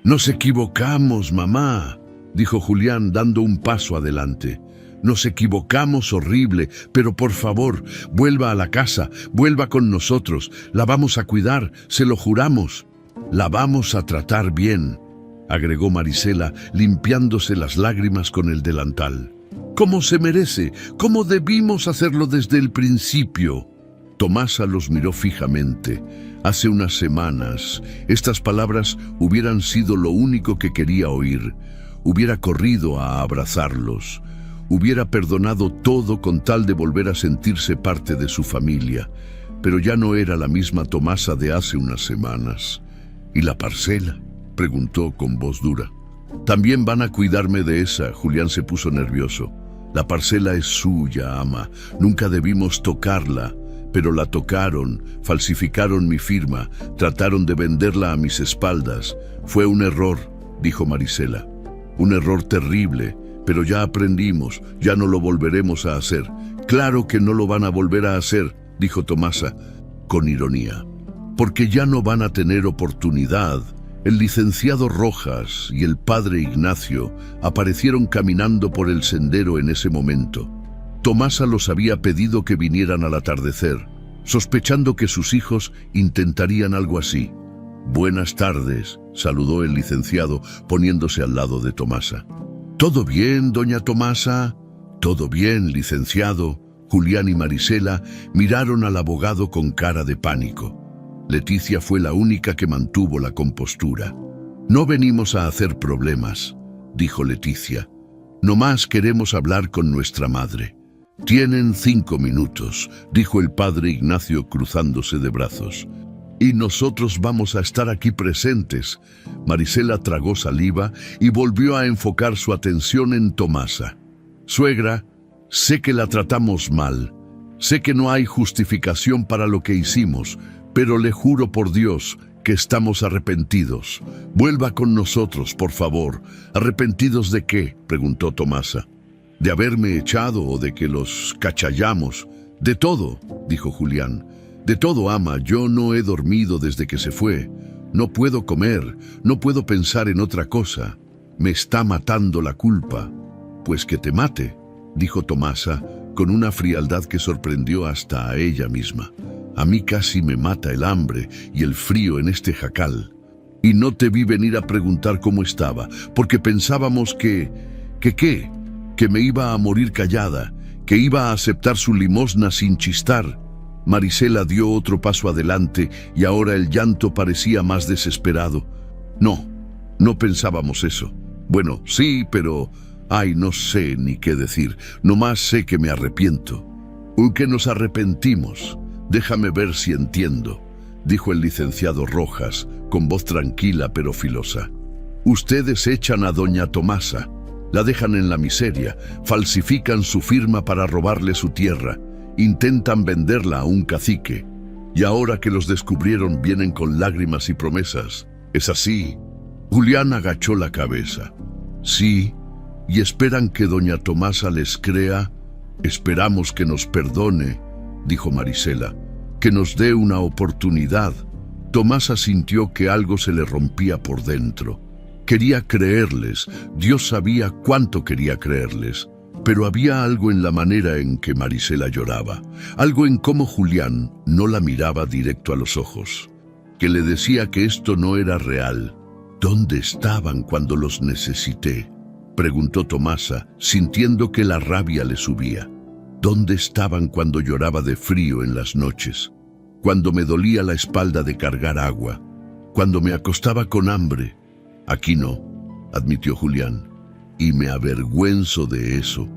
«Nos equivocamos, mamá», dijo Julián dando un paso adelante. «Nos equivocamos horrible, pero por favor, vuelva a la casa, vuelva con nosotros. La vamos a cuidar, se lo juramos. La vamos a tratar bien», agregó Marisela, limpiándose las lágrimas con el delantal. «Como se merece, como debimos hacerlo desde el principio». Tomasa los miró fijamente. Hace unas semanas, estas palabras hubieran sido lo único que quería oír. Hubiera corrido a abrazarlos. Hubiera perdonado todo con tal de volver a sentirse parte de su familia. Pero ya no era la misma Tomasa de hace unas semanas. «¿Y la parcela?», preguntó con voz dura. «También van a cuidarme de esa». Julián se puso nervioso. «La parcela es suya, ama. Nunca debimos tocarla. Pero la tocaron, falsificaron mi firma, trataron de venderla a mis espaldas. Fue un error», dijo Marisela. «Un error terrible, pero ya aprendimos, ya no lo volveremos a hacer». «Claro que no lo van a volver a hacer», dijo Tomasa, con ironía. «Porque ya no van a tener oportunidad». El licenciado Rojas y el padre Ignacio aparecieron caminando por el sendero en ese momento. Tomasa los había pedido que vinieran al atardecer, sospechando que sus hijos intentarían algo así. Buenas tardes, saludó el licenciado, poniéndose al lado de Tomasa. ¿Todo bien, doña Tomasa? Todo bien, licenciado. Julián y Marisela miraron al abogado con cara de pánico. Leticia fue la única que mantuvo la compostura. No venimos a hacer problemas, dijo Leticia. Nomás queremos hablar con nuestra madre. Tienen 5 minutos, dijo el padre Ignacio cruzándose de brazos. Y nosotros vamos a estar aquí presentes. Marisela tragó saliva y volvió a enfocar su atención en Tomasa. Suegra, sé que la tratamos mal. Sé que no hay justificación para lo que hicimos, pero le juro por Dios que estamos arrepentidos. Vuelva con nosotros, por favor. ¿Arrepentidos de qué?, preguntó Tomasa. ¿De haberme echado o de que los cachallamos? De todo, dijo Julián. De todo, ama. Yo no he dormido desde que se fue. No puedo comer, no puedo pensar en otra cosa. Me está matando la culpa. Pues que te mate, dijo Tomasa, con una frialdad que sorprendió hasta a ella misma. A mí casi me mata el hambre y el frío en este jacal. Y no te vi venir a preguntar cómo estaba, porque pensábamos que me iba a morir callada, que iba a aceptar su limosna sin chistar. Marisela dio otro paso adelante y ahora el llanto parecía más desesperado. No pensábamos eso. Bueno, sí, pero... Ay, no sé ni qué decir. Nomás sé que me arrepiento. ¿Que nos arrepentimos? Déjame ver si entiendo, dijo el licenciado Rojas, con voz tranquila pero filosa. Ustedes echan a doña Tomasa, la dejan en la miseria, falsifican su firma para robarle su tierra, intentan venderla a un cacique, y ahora que los descubrieron vienen con lágrimas y promesas. ¿Es así? Julián agachó la cabeza. Sí, y esperan que doña Tomasa les crea. Esperamos que nos perdone, dijo Marisela, que nos dé una oportunidad. Tomasa sintió que algo se le rompía por dentro. Quería creerles, Dios sabía cuánto quería creerles, pero había algo en la manera en que Marisela lloraba, algo en cómo Julián no la miraba directo a los ojos, que le decía que esto no era real. ¿Dónde estaban cuando los necesité?, preguntó Tomasa, sintiendo que la rabia le subía. ¿Dónde estaban cuando lloraba de frío en las noches? Cuando me dolía la espalda de cargar agua, cuando me acostaba con hambre. Aquí no, admitió Julián, y me avergüenzo de eso.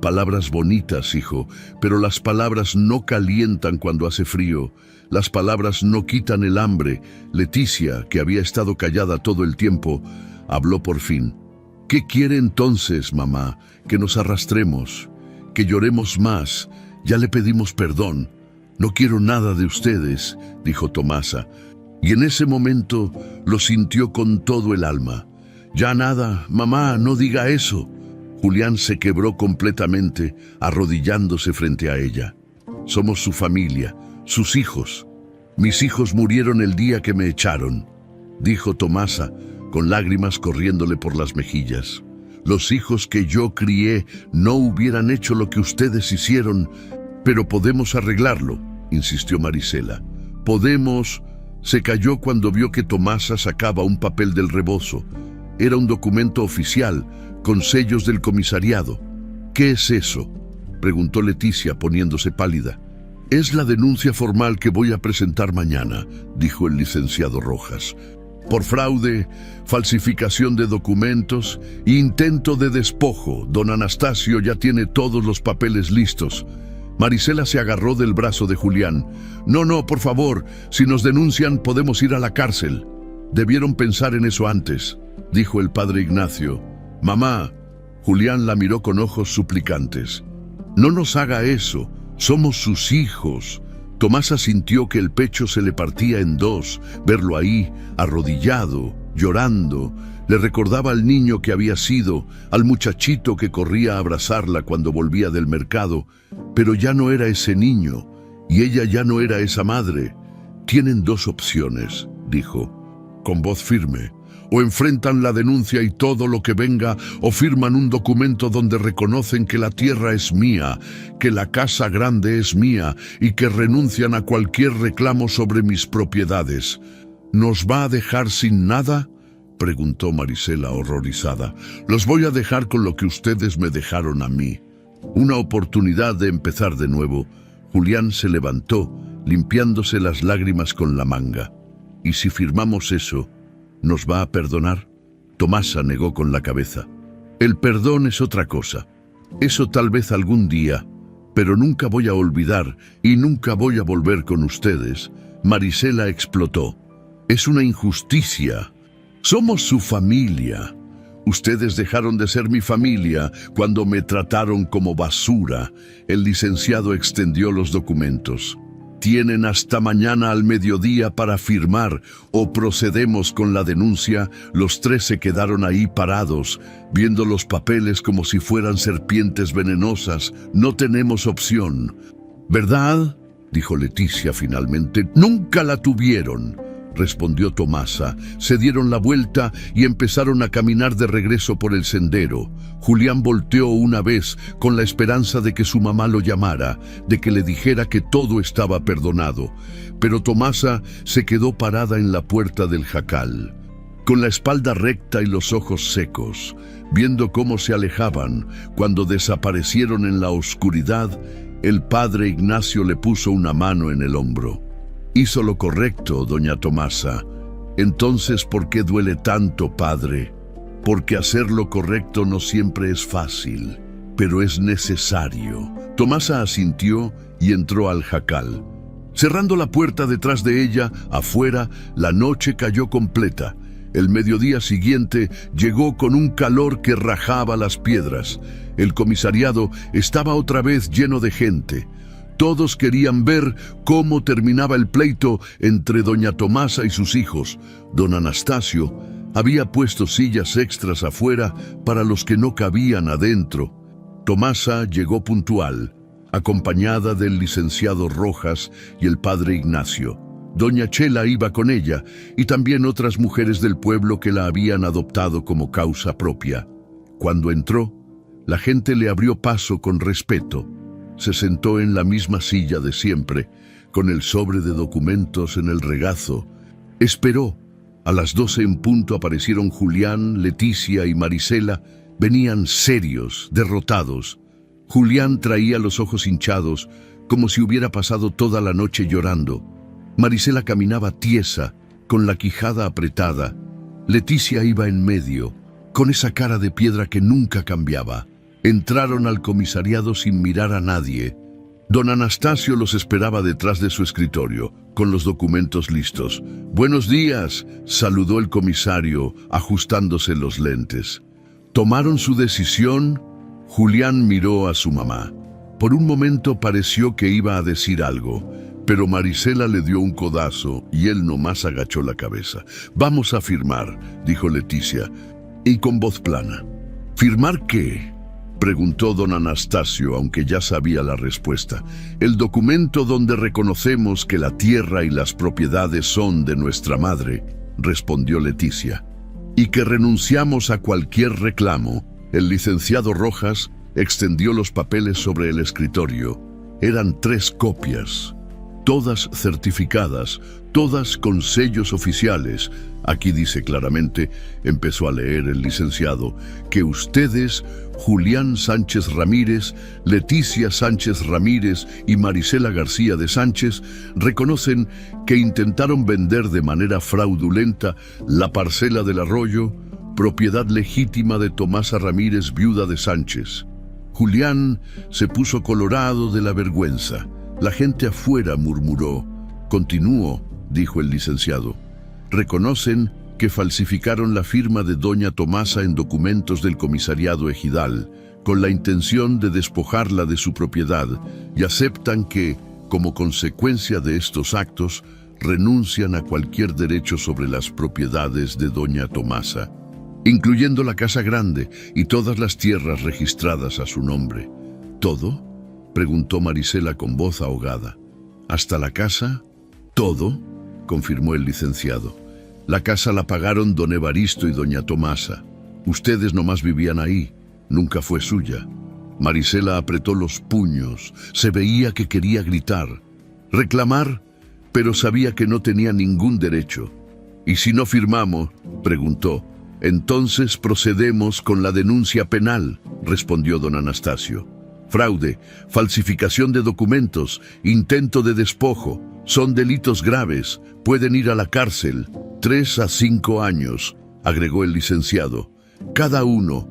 Palabras bonitas, hijo, pero las palabras no calientan cuando hace frío. Las palabras no quitan el hambre. Leticia, que había estado callada todo el tiempo, habló por fin. ¿Qué quiere entonces, mamá? ¿Que nos arrastremos? ¿Que lloremos más? Ya le pedimos perdón. No quiero nada de ustedes, dijo Tomasa. Y en ese momento lo sintió con todo el alma. Ya nada, mamá, no diga eso. Julián se quebró completamente, arrodillándose frente a ella. Somos su familia, sus hijos. Mis hijos murieron el día que me echaron, dijo Tomasa, con lágrimas corriéndole por las mejillas. Los hijos que yo crié no hubieran hecho lo que ustedes hicieron, pero podemos arreglarlo, insistió Marisela. Podemos... Se calló cuando vio que Tomasa sacaba un papel del rebozo. Era un documento oficial, con sellos del comisariado. ¿Qué es eso?, preguntó Leticia, poniéndose pálida. Es la denuncia formal que voy a presentar mañana, dijo el licenciado Rojas. Por fraude, falsificación de documentos e intento de despojo. Don Anastasio ya tiene todos los papeles listos. Marisela se agarró del brazo de Julián. No, por favor, si nos denuncian podemos ir a la cárcel. Debieron pensar en eso antes, dijo el padre Ignacio. Mamá, Julián la miró con ojos suplicantes. No nos haga eso, somos sus hijos. Tomasa sintió que el pecho se le partía en dos. Verlo ahí, arrodillado, llorando, le recordaba al niño que había sido, al muchachito que corría a abrazarla cuando volvía del mercado, pero ya no era ese niño, y ella ya no era esa madre. Tienen 2 opciones, dijo, con voz firme. O enfrentan la denuncia y todo lo que venga, o firman un documento donde reconocen que la tierra es mía, que la casa grande es mía, y que renuncian a cualquier reclamo sobre mis propiedades. ¿Nos va a dejar sin nada?, preguntó Marisela horrorizada. Los voy a dejar con lo que ustedes me dejaron a mí. Una oportunidad de empezar de nuevo. Julián se levantó, limpiándose las lágrimas con la manga. ¿Y si firmamos eso, nos va a perdonar? Tomasa negó con la cabeza. El perdón es otra cosa. Eso tal vez algún día, pero nunca voy a olvidar y nunca voy a volver con ustedes. Marisela explotó. Es una injusticia. Somos su familia. Ustedes dejaron de ser mi familia cuando me trataron como basura. El licenciado extendió los documentos. Tienen hasta mañana al mediodía para firmar o procedemos con la denuncia. Los tres se quedaron ahí parados, viendo los papeles como si fueran serpientes venenosas. No tenemos opción. ¿Verdad?, dijo Leticia finalmente. Nunca la tuvieron, respondió Tomasa. Se dieron la vuelta y empezaron a caminar de regreso por el sendero. Julián volteó una vez con la esperanza de que su mamá lo llamara, de que le dijera que todo estaba perdonado. Pero Tomasa se quedó parada en la puerta del jacal, con la espalda recta y los ojos secos, viendo cómo se alejaban. Cuando desaparecieron en la oscuridad, el padre Ignacio le puso una mano en el hombro. Hizo lo correcto, doña Tomasa. Entonces, ¿por qué duele tanto, padre? Porque hacer lo correcto no siempre es fácil, pero es necesario. Tomasa asintió y entró al jacal. Cerrando la puerta detrás de ella, afuera, la noche cayó completa. El mediodía siguiente llegó con un calor que rajaba las piedras. El comisariado estaba otra vez lleno de gente. Todos querían ver cómo terminaba el pleito entre doña Tomasa y sus hijos. Don Anastasio había puesto sillas extras afuera para los que no cabían adentro. Tomasa llegó puntual, acompañada del licenciado Rojas y el padre Ignacio. Doña Chela iba con ella y también otras mujeres del pueblo que la habían adoptado como causa propia. Cuando entró, la gente le abrió paso con respeto. Se sentó en la misma silla de siempre, con el sobre de documentos en el regazo. Esperó. A las 12 en punto aparecieron Julián, Leticia y Marisela. Venían serios, derrotados. Julián traía los ojos hinchados, como si hubiera pasado toda la noche llorando. Marisela caminaba tiesa, con la quijada apretada. Leticia iba en medio, con esa cara de piedra que nunca cambiaba. Entraron al comisariado sin mirar a nadie. Don Anastasio los esperaba detrás de su escritorio, con los documentos listos. «Buenos días», saludó el comisario, ajustándose los lentes. ¿Tomaron su decisión? Julián miró a su mamá. Por un momento pareció que iba a decir algo, pero Marisela le dio un codazo y él nomás agachó la cabeza. «Vamos a firmar», dijo Leticia, y con voz plana. «¿Firmar qué?», preguntó don Anastasio, aunque ya sabía la respuesta. «El documento donde reconocemos que la tierra y las propiedades son de nuestra madre», respondió Leticia, «y que renunciamos a cualquier reclamo». El licenciado Rojas extendió los papeles sobre el escritorio. Eran 3 copias, todas certificadas, todas con sellos oficiales. Aquí dice claramente, empezó a leer el licenciado, que ustedes, Julián Sánchez Ramírez, Leticia Sánchez Ramírez y Marisela García de Sánchez, reconocen que intentaron vender de manera fraudulenta la parcela del arroyo, propiedad legítima de Tomasa Ramírez, viuda de Sánchez. Julián se puso colorado de la vergüenza. La gente afuera murmuró. «Continúo», dijo el licenciado. «Reconocen que falsificaron la firma de doña Tomasa en documentos del comisariado ejidal, con la intención de despojarla de su propiedad, y aceptan que, como consecuencia de estos actos, renuncian a cualquier derecho sobre las propiedades de doña Tomasa, incluyendo la casa grande y todas las tierras registradas a su nombre». «¿Todo?», preguntó Marisela con voz ahogada. «¿Hasta la casa?» «Todo», confirmó el licenciado. «La casa la pagaron don Evaristo y doña Tomasa. Ustedes nomás vivían ahí, nunca fue suya». Marisela apretó los puños, se veía que quería gritar, reclamar, pero sabía que no tenía ningún derecho. ¿Y si no firmamos?, preguntó. Entonces procedemos con la denuncia penal, respondió don Anastasio. Fraude, falsificación de documentos, intento de despojo, son delitos graves, pueden ir a la cárcel, 3 a 5 años, agregó el licenciado. Cada uno.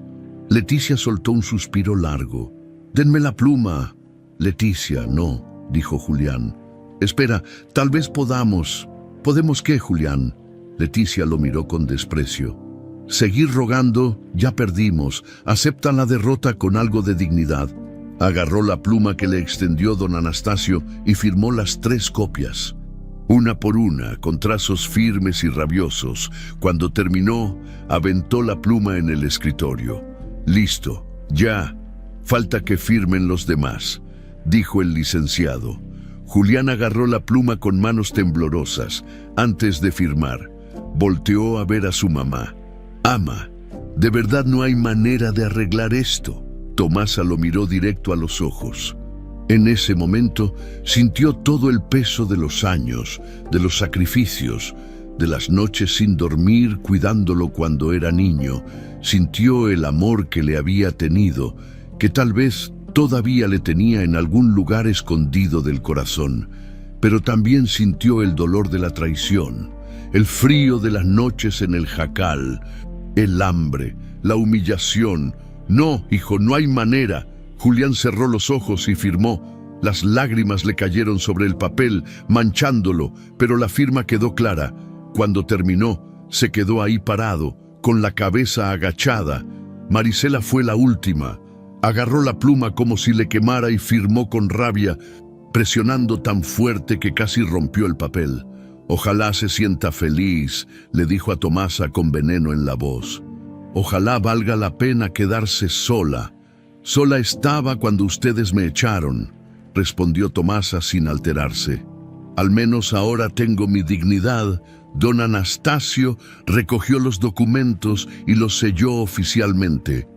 Leticia soltó un suspiro largo. Denme la pluma. Leticia, no, dijo Julián. Espera, tal vez podamos. ¿Podemos qué, Julián? Leticia lo miró con desprecio. Seguir rogando, ya perdimos. Aceptan la derrota con algo de dignidad. Agarró la pluma que le extendió don Anastasio y firmó las 3 copias. Una por una, con trazos firmes y rabiosos. Cuando terminó, aventó la pluma en el escritorio. Listo, ya. Falta que firmen los demás, dijo el licenciado. Julián agarró la pluma con manos temblorosas. Antes de firmar, volteó a ver a su mamá. Ama, ¿de verdad no hay manera de arreglar esto? Tomasa lo miró directo a los ojos. En ese momento sintió todo el peso de los años, de los sacrificios, de las noches sin dormir cuidándolo cuando era niño. Sintió el amor que le había tenido, que tal vez todavía le tenía en algún lugar escondido del corazón, pero también sintió el dolor de la traición, el frío de las noches en el jacal, el hambre, la humillación. No, hijo, no hay manera. Julián cerró los ojos y firmó. Las lágrimas le cayeron sobre el papel, manchándolo, pero la firma quedó clara. Cuando terminó, se quedó ahí parado, con la cabeza agachada. Marisela fue la última. Agarró la pluma como si le quemara y firmó con rabia, presionando tan fuerte que casi rompió el papel. Ojalá se sienta feliz, le dijo a Tomasa con veneno en la voz. Ojalá valga la pena quedarse sola. Sola estaba cuando ustedes me echaron, respondió Tomasa sin alterarse. Al menos ahora tengo mi dignidad. Don Anastasio recogió los documentos y los selló oficialmente.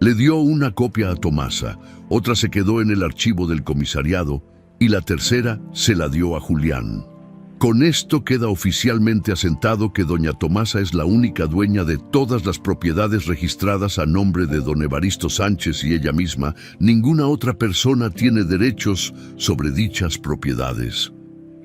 Le dio una copia a Tomasa, otra se quedó en el archivo del comisariado y la tercera se la dio a Julián. Con esto queda oficialmente asentado que doña Tomasa es la única dueña de todas las propiedades registradas a nombre de don Evaristo Sánchez y ella misma. Ninguna otra persona tiene derechos sobre dichas propiedades.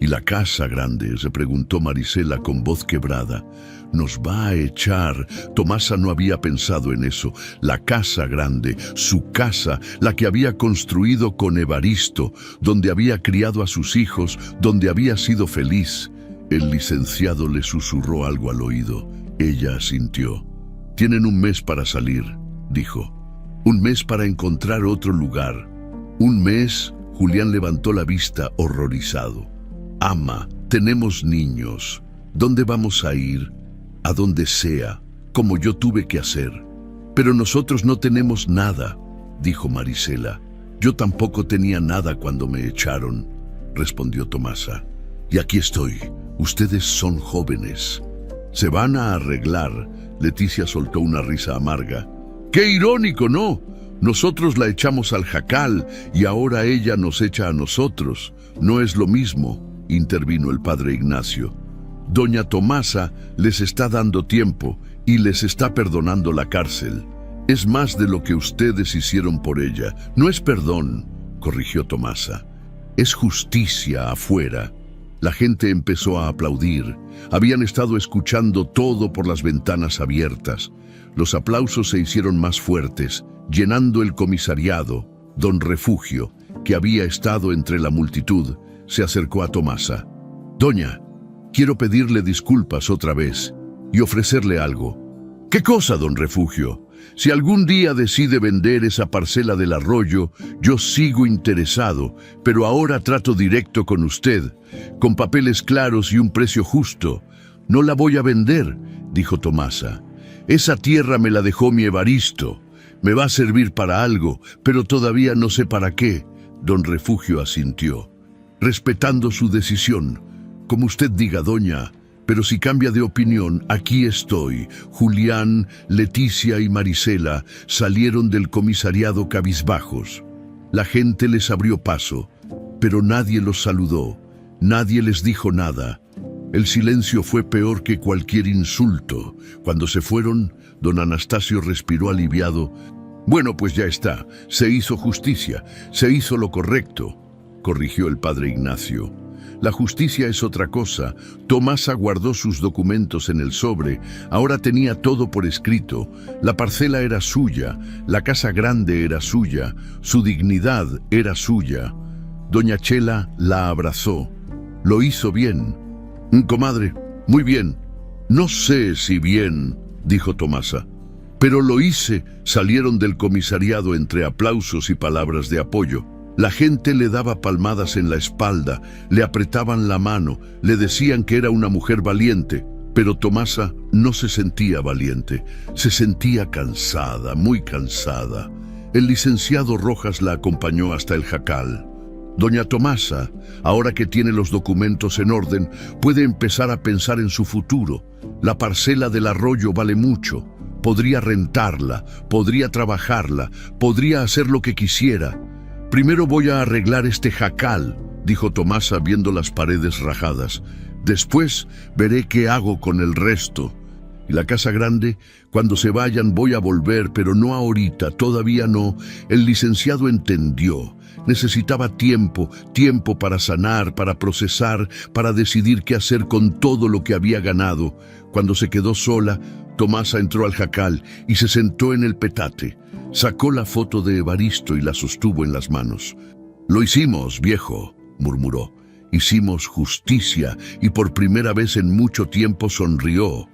¿Y la casa grande?, se preguntó Marisela con voz quebrada. Nos va a echar. Tomasa no había pensado en eso. La casa grande, su casa, la que había construido con Evaristo, donde había criado a sus hijos, donde había sido feliz. El licenciado le susurró algo al oído. Ella asintió. Tienen 1 mes para salir, dijo. 1 mes para encontrar otro lugar. 1 mes. Julián levantó la vista horrorizado. Ama, tenemos niños. ¿Dónde vamos a ir? A donde sea, como yo tuve que hacer. Pero nosotros no tenemos nada, dijo Marisela. Yo tampoco tenía nada cuando me echaron, respondió Tomasa. Y aquí estoy. Ustedes son jóvenes. Se van a arreglar. Leticia soltó una risa amarga. ¡Qué irónico, no! Nosotros la echamos al jacal y ahora ella nos echa a nosotros. No es lo mismo, intervino el padre Ignacio. Doña Tomasa les está dando tiempo y les está perdonando la cárcel. Es más de lo que ustedes hicieron por ella. No es perdón, corrigió Tomasa. Es justicia afuera. La gente empezó a aplaudir. Habían estado escuchando todo por las ventanas abiertas. Los aplausos se hicieron más fuertes, llenando el comisariado. Don Refugio, que había estado entre la multitud, se acercó a Tomasa. Doña, quiero pedirle disculpas otra vez y ofrecerle algo. ¿Qué cosa, don Refugio? Si algún día decide vender esa parcela del arroyo, yo sigo interesado, pero ahora trato directo con usted, con papeles claros y un precio justo. No la voy a vender, dijo Tomasa. Esa tierra me la dejó mi Evaristo. Me va a servir para algo, pero todavía no sé para qué. Don Refugio asintió, respetando su decisión. Como usted diga, doña, pero si cambia de opinión, aquí estoy. Julián, Leticia y Marisela salieron del comisariado cabizbajos. La gente les abrió paso, pero nadie los saludó, nadie les dijo nada. El silencio fue peor que cualquier insulto. Cuando se fueron, don Anastasio respiró aliviado. Bueno, pues ya está. Se hizo justicia. Se hizo lo correcto, corrigió el padre Ignacio. La justicia es otra cosa. Tomasa guardó sus documentos en el sobre. Ahora tenía todo por escrito. La parcela era suya. La casa grande era suya. Su dignidad era suya. Doña Chela la abrazó. Lo hizo bien. Comadre, muy bien. No sé si bien, dijo Tomasa. Pero lo hice, salieron del comisariado entre aplausos y palabras de apoyo. La gente le daba palmadas en la espalda, le apretaban la mano, le decían que era una mujer valiente. Pero Tomasa no se sentía valiente, se sentía cansada, muy cansada. El licenciado Rojas la acompañó hasta el jacal. Doña Tomasa, ahora que tiene los documentos en orden, puede empezar a pensar en su futuro. La parcela del arroyo vale mucho. Podría rentarla, podría trabajarla, podría hacer lo que quisiera. Primero voy a arreglar este jacal, dijo Tomasa viendo las paredes rajadas. Después veré qué hago con el resto. Y la casa grande, cuando se vayan voy a volver, pero no ahorita, todavía no. El licenciado entendió. Necesitaba tiempo para sanar, para procesar, para decidir qué hacer con todo lo que había ganado. Cuando se quedó sola, Tomasa entró al jacal y se sentó en el petate. Sacó la foto de Evaristo y la sostuvo en las manos. «Lo hicimos, viejo», murmuró. «Hicimos justicia», y por primera vez en mucho tiempo sonrió.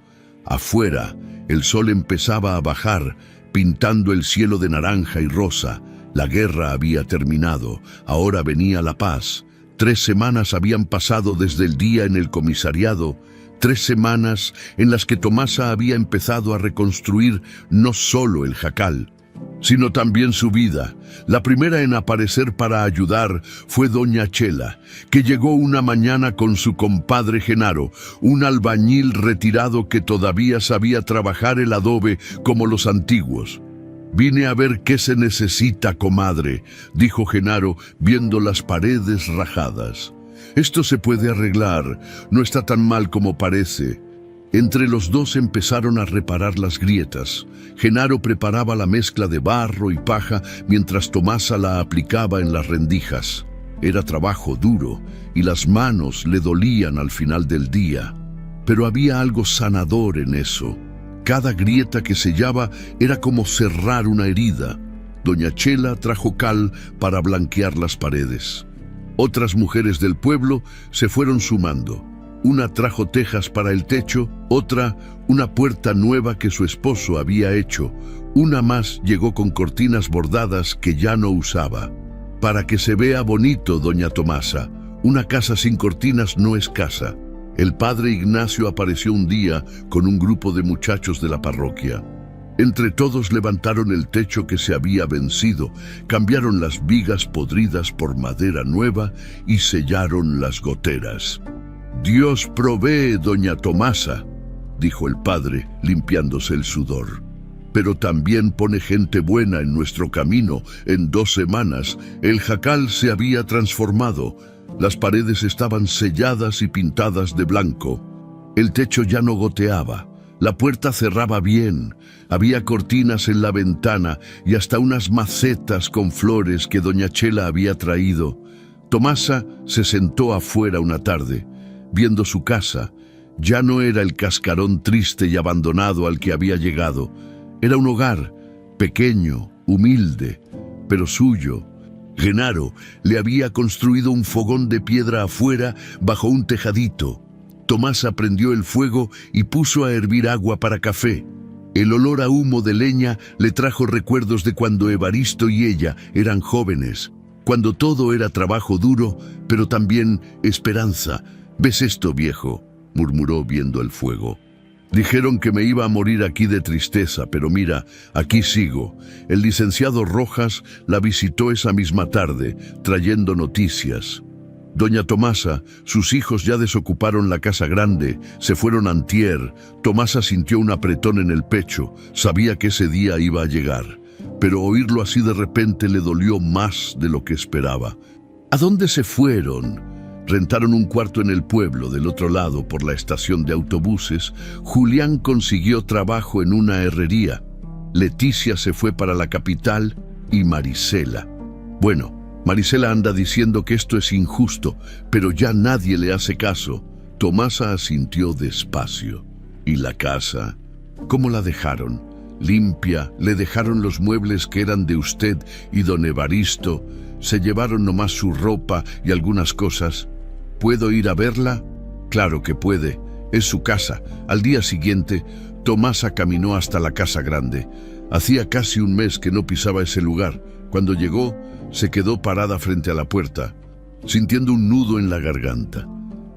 Afuera, el sol empezaba a bajar, pintando el cielo de naranja y rosa. La guerra había terminado, ahora venía la paz. 3 semanas habían pasado desde el día en el comisariado, 3 semanas en las que Tomasa había empezado a reconstruir no solo el jacal, sino también su vida. La primera en aparecer para ayudar fue doña Chela, que llegó una mañana con su compadre Genaro, un albañil retirado que todavía sabía trabajar el adobe como los antiguos. «Vine a ver qué se necesita, comadre», dijo Genaro, viendo las paredes rajadas. «Esto se puede arreglar, no está tan mal como parece». Entre los dos empezaron a reparar las grietas. Genaro preparaba la mezcla de barro y paja mientras Tomasa la aplicaba en las rendijas. Era trabajo duro y las manos le dolían al final del día. Pero había algo sanador en eso. Cada grieta que sellaba era como cerrar una herida. Doña Chela trajo cal para blanquear las paredes. Otras mujeres del pueblo se fueron sumando. Una trajo tejas para el techo, otra una puerta nueva que su esposo había hecho. Una más llegó con cortinas bordadas que ya no usaba. «Para que se vea bonito, doña Tomasa. Una casa sin cortinas no es casa». El padre Ignacio apareció un día con un grupo de muchachos de la parroquia. Entre todos levantaron el techo que se había vencido, cambiaron las vigas podridas por madera nueva y sellaron las goteras. «Dios provee, doña Tomasa», dijo el padre, limpiándose el sudor. «Pero también pone gente buena en nuestro camino. En 2 semanas, el jacal se había transformado. Las paredes estaban selladas y pintadas de blanco. El techo ya no goteaba. La puerta cerraba bien. Había cortinas en la ventana y hasta unas macetas con flores que doña Chela había traído». Tomasa se sentó afuera una tarde, viendo su casa. Ya no era el cascarón triste y abandonado al que había llegado. Era un hogar, pequeño, humilde, pero suyo. Genaro le había construido un fogón de piedra afuera bajo un tejadito. Tomasa prendió el fuego y puso a hervir agua para café. El olor a humo de leña le trajo recuerdos de cuando Evaristo y ella eran jóvenes, cuando todo era trabajo duro, pero también esperanza. «¿Ves esto, viejo?», murmuró viendo el fuego. «Dijeron que me iba a morir aquí de tristeza, pero mira, aquí sigo». El licenciado Rojas la visitó esa misma tarde, trayendo noticias. Doña Tomasa, sus hijos ya desocuparon la casa grande, se fueron antier. Tomasa sintió un apretón en el pecho, sabía que ese día iba a llegar. Pero oírlo así de repente le dolió más de lo que esperaba. «¿A dónde se fueron?», Rentaron un cuarto en el pueblo, del otro lado, por la estación de autobuses. Julián consiguió trabajo en una herrería. Leticia se fue para la capital y Marisela. Bueno, Marisela anda diciendo que esto es injusto, pero ya nadie le hace caso. Tomasa asintió despacio. ¿Y la casa? ¿Cómo la dejaron? Limpia, le dejaron los muebles que eran de usted y don Evaristo. Se llevaron nomás su ropa y algunas cosas. ¿Puedo ir a verla? Claro que puede. Es su casa. Al día siguiente, Tomasa caminó hasta la casa grande. Hacía casi un mes que no pisaba ese lugar. Cuando llegó, se quedó parada frente a la puerta, sintiendo un nudo en la garganta.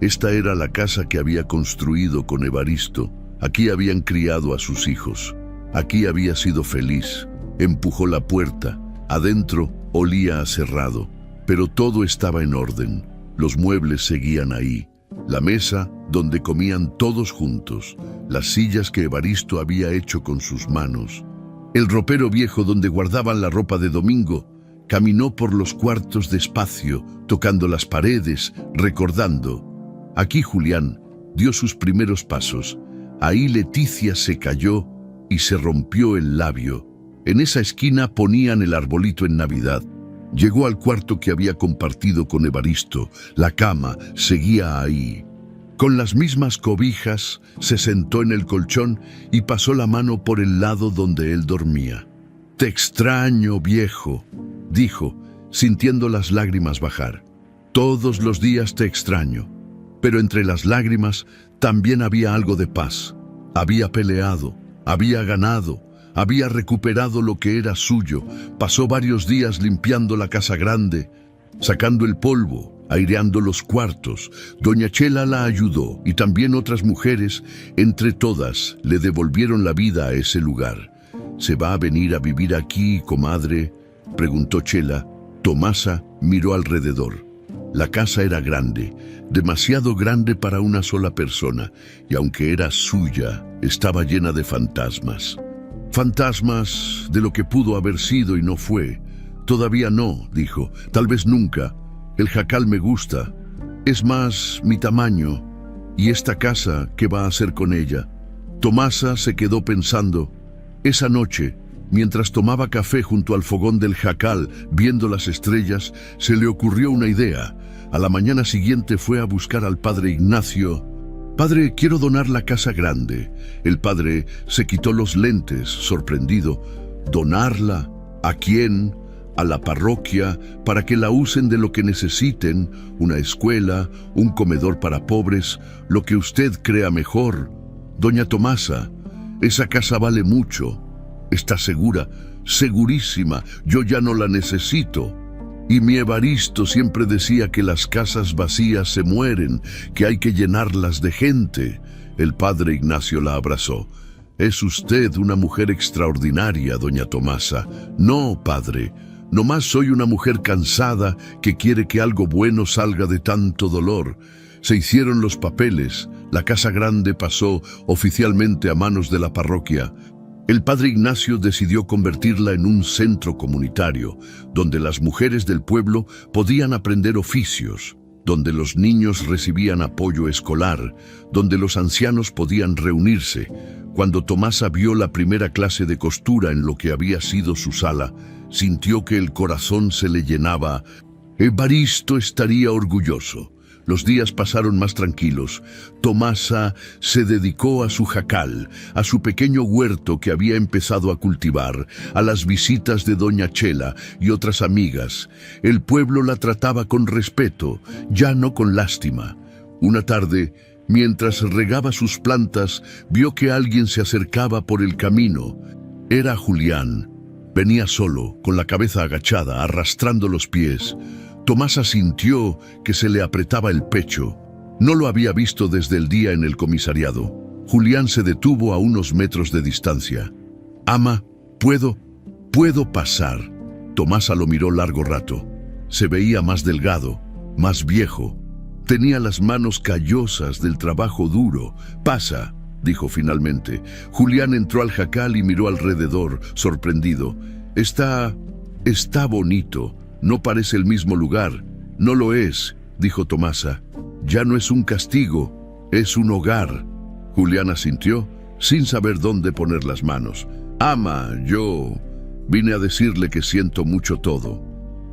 Esta era la casa que había construido con Evaristo. Aquí habían criado a sus hijos. Aquí había sido feliz. Empujó la puerta. Adentro olía a cerrado, pero todo estaba en orden. Los muebles seguían ahí. La mesa donde comían todos juntos. Las sillas que Evaristo había hecho con sus manos. El ropero viejo donde guardaban la ropa de domingo. Caminó por los cuartos despacio, tocando las paredes, recordando. Aquí Julián dio sus primeros pasos. Ahí Leticia se cayó y se rompió el labio. En esa esquina ponían el arbolito en Navidad. Llegó al cuarto que había compartido con Evaristo. La cama seguía ahí. Con las mismas cobijas, se sentó en el colchón y pasó la mano por el lado donde él dormía. «Te extraño, viejo», dijo, sintiendo las lágrimas bajar. «Todos los días te extraño». Pero entre las lágrimas también había algo de paz. Había peleado, había ganado, había recuperado lo que era suyo. Pasó varios días limpiando la casa grande, sacando el polvo, aireando los cuartos. Doña Chela la ayudó y también otras mujeres. Entre todas le devolvieron la vida a ese lugar. «¿Se va a venir a vivir aquí, comadre?», preguntó Chela. Tomasa miró alrededor. La casa era grande, demasiado grande para una sola persona, y aunque era suya, estaba llena de fantasmas. Fantasmas de lo que pudo haber sido y no fue. «Todavía no», dijo, «tal vez nunca. El jacal me gusta. Es más mi tamaño. ¿Y esta casa, qué va a hacer con ella?». Tomasa se quedó pensando. Esa noche, mientras tomaba café junto al fogón del jacal, viendo las estrellas, se le ocurrió una idea. A la mañana siguiente fue a buscar al padre Ignacio. «Padre, quiero donar la casa grande». El padre se quitó los lentes, sorprendido. «¿Donarla? ¿A quién?». «A la parroquia, para que la usen de lo que necesiten, una escuela, un comedor para pobres, lo que usted crea mejor». «Doña Tomasa, esa casa vale mucho». «¿Está segura?». «Segurísima, yo ya no la necesito. Y mi Evaristo siempre decía que las casas vacías se mueren, que hay que llenarlas de gente». El padre Ignacio la abrazó. «Es usted una mujer extraordinaria, doña Tomasa». «No, padre, nomás soy una mujer cansada que quiere que algo bueno salga de tanto dolor». Se hicieron los papeles. La casa grande pasó oficialmente a manos de la parroquia. El padre Ignacio decidió convertirla en un centro comunitario, donde las mujeres del pueblo podían aprender oficios, donde los niños recibían apoyo escolar, donde los ancianos podían reunirse. Cuando Tomasa vio la primera clase de costura en lo que había sido su sala, sintió que el corazón se le llenaba. Evaristo estaría orgulloso. Los días pasaron más tranquilos. Tomasa se dedicó a su jacal, a su pequeño huerto que había empezado a cultivar, a las visitas de doña Chela y otras amigas. El pueblo la trataba con respeto, ya no con lástima. Una tarde, mientras regaba sus plantas, vio que alguien se acercaba por el camino. Era Julián. Venía solo, con la cabeza agachada, arrastrando los pies. Tomasa sintió que se le apretaba el pecho. No lo había visto desde el día en el comisariado. Julián se detuvo a unos metros de distancia. «Ama, ¿puedo pasar?». Tomasa lo miró largo rato. Se veía más delgado, más viejo. Tenía las manos callosas del trabajo duro. «Pasa», dijo finalmente. Julián entró al jacal y miró alrededor, sorprendido. Está bonito. No parece el mismo lugar». «No lo es, dijo Tomasa. Ya no es un castigo, es un hogar. Julián asintió, sin saber dónde poner las manos. Ama, yo vine a decirle que siento mucho todo.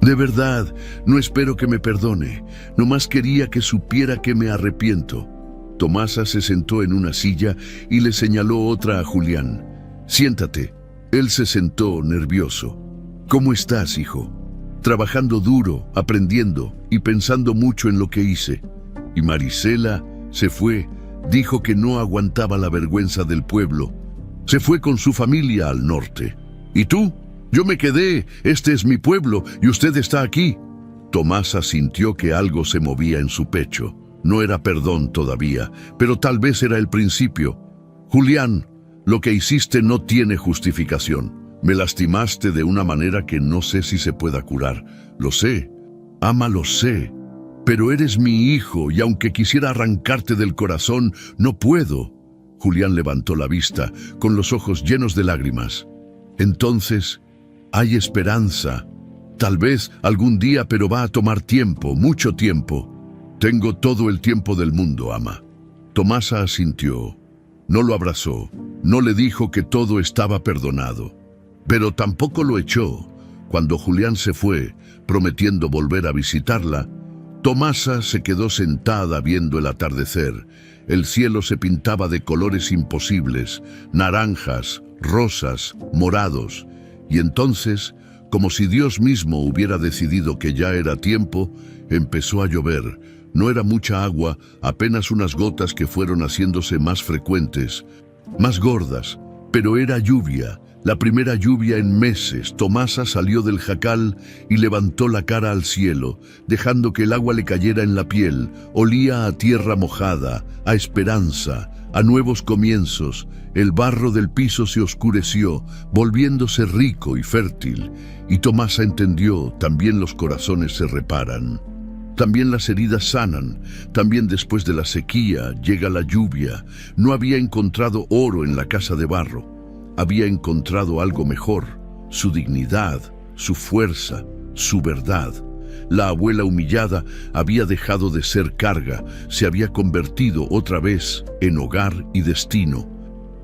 De verdad, no espero que me perdone. Nomás quería que supiera que me arrepiento. Tomasa se sentó en una silla y le señaló otra a Julián. Siéntate. Él se sentó nervioso. ¿Cómo estás, hijo? Trabajando duro, aprendiendo y pensando mucho en lo que hice. Y Marisela se fue, dijo que no aguantaba la vergüenza del pueblo. Se fue con su familia al norte. ¿Y tú? Yo me quedé, este es mi pueblo y usted está aquí. Tomasa sintió que algo se movía en su pecho. No era perdón todavía, pero tal vez era el principio. Julián, lo que hiciste no tiene justificación. Me lastimaste de una manera que no sé si se pueda curar. Lo sé, Ama, lo sé. Pero eres mi hijo y aunque quisiera arrancarte del corazón, no puedo. Julián levantó la vista, con los ojos llenos de lágrimas. Entonces, hay esperanza. Tal vez algún día, pero va a tomar tiempo, mucho tiempo. Tengo todo el tiempo del mundo, Ama. Tomasa asintió. No lo abrazó, no le dijo que todo estaba perdonado. Pero tampoco lo echó. Cuando Julián se fue, prometiendo volver a visitarla, Tomasa se quedó sentada viendo el atardecer. El cielo se pintaba de colores imposibles, naranjas, rosas, morados. Y entonces, como si Dios mismo hubiera decidido que ya era tiempo, empezó a llover. No era mucha agua, apenas unas gotas que fueron haciéndose más frecuentes, más gordas, pero era lluvia, la primera lluvia en meses. Tomasa salió del jacal y levantó la cara al cielo, dejando que el agua le cayera en la piel. Olía a tierra mojada, a esperanza, a nuevos comienzos. El barro del piso se oscureció, volviéndose rico y fértil. Y Tomasa entendió, también los corazones se reparan. También las heridas sanan, también después de la sequía llega la lluvia. No había encontrado oro en la casa de barro, había encontrado algo mejor, su dignidad, su fuerza, su verdad. La abuela humillada había dejado de ser carga, se había convertido otra vez en hogar y destino.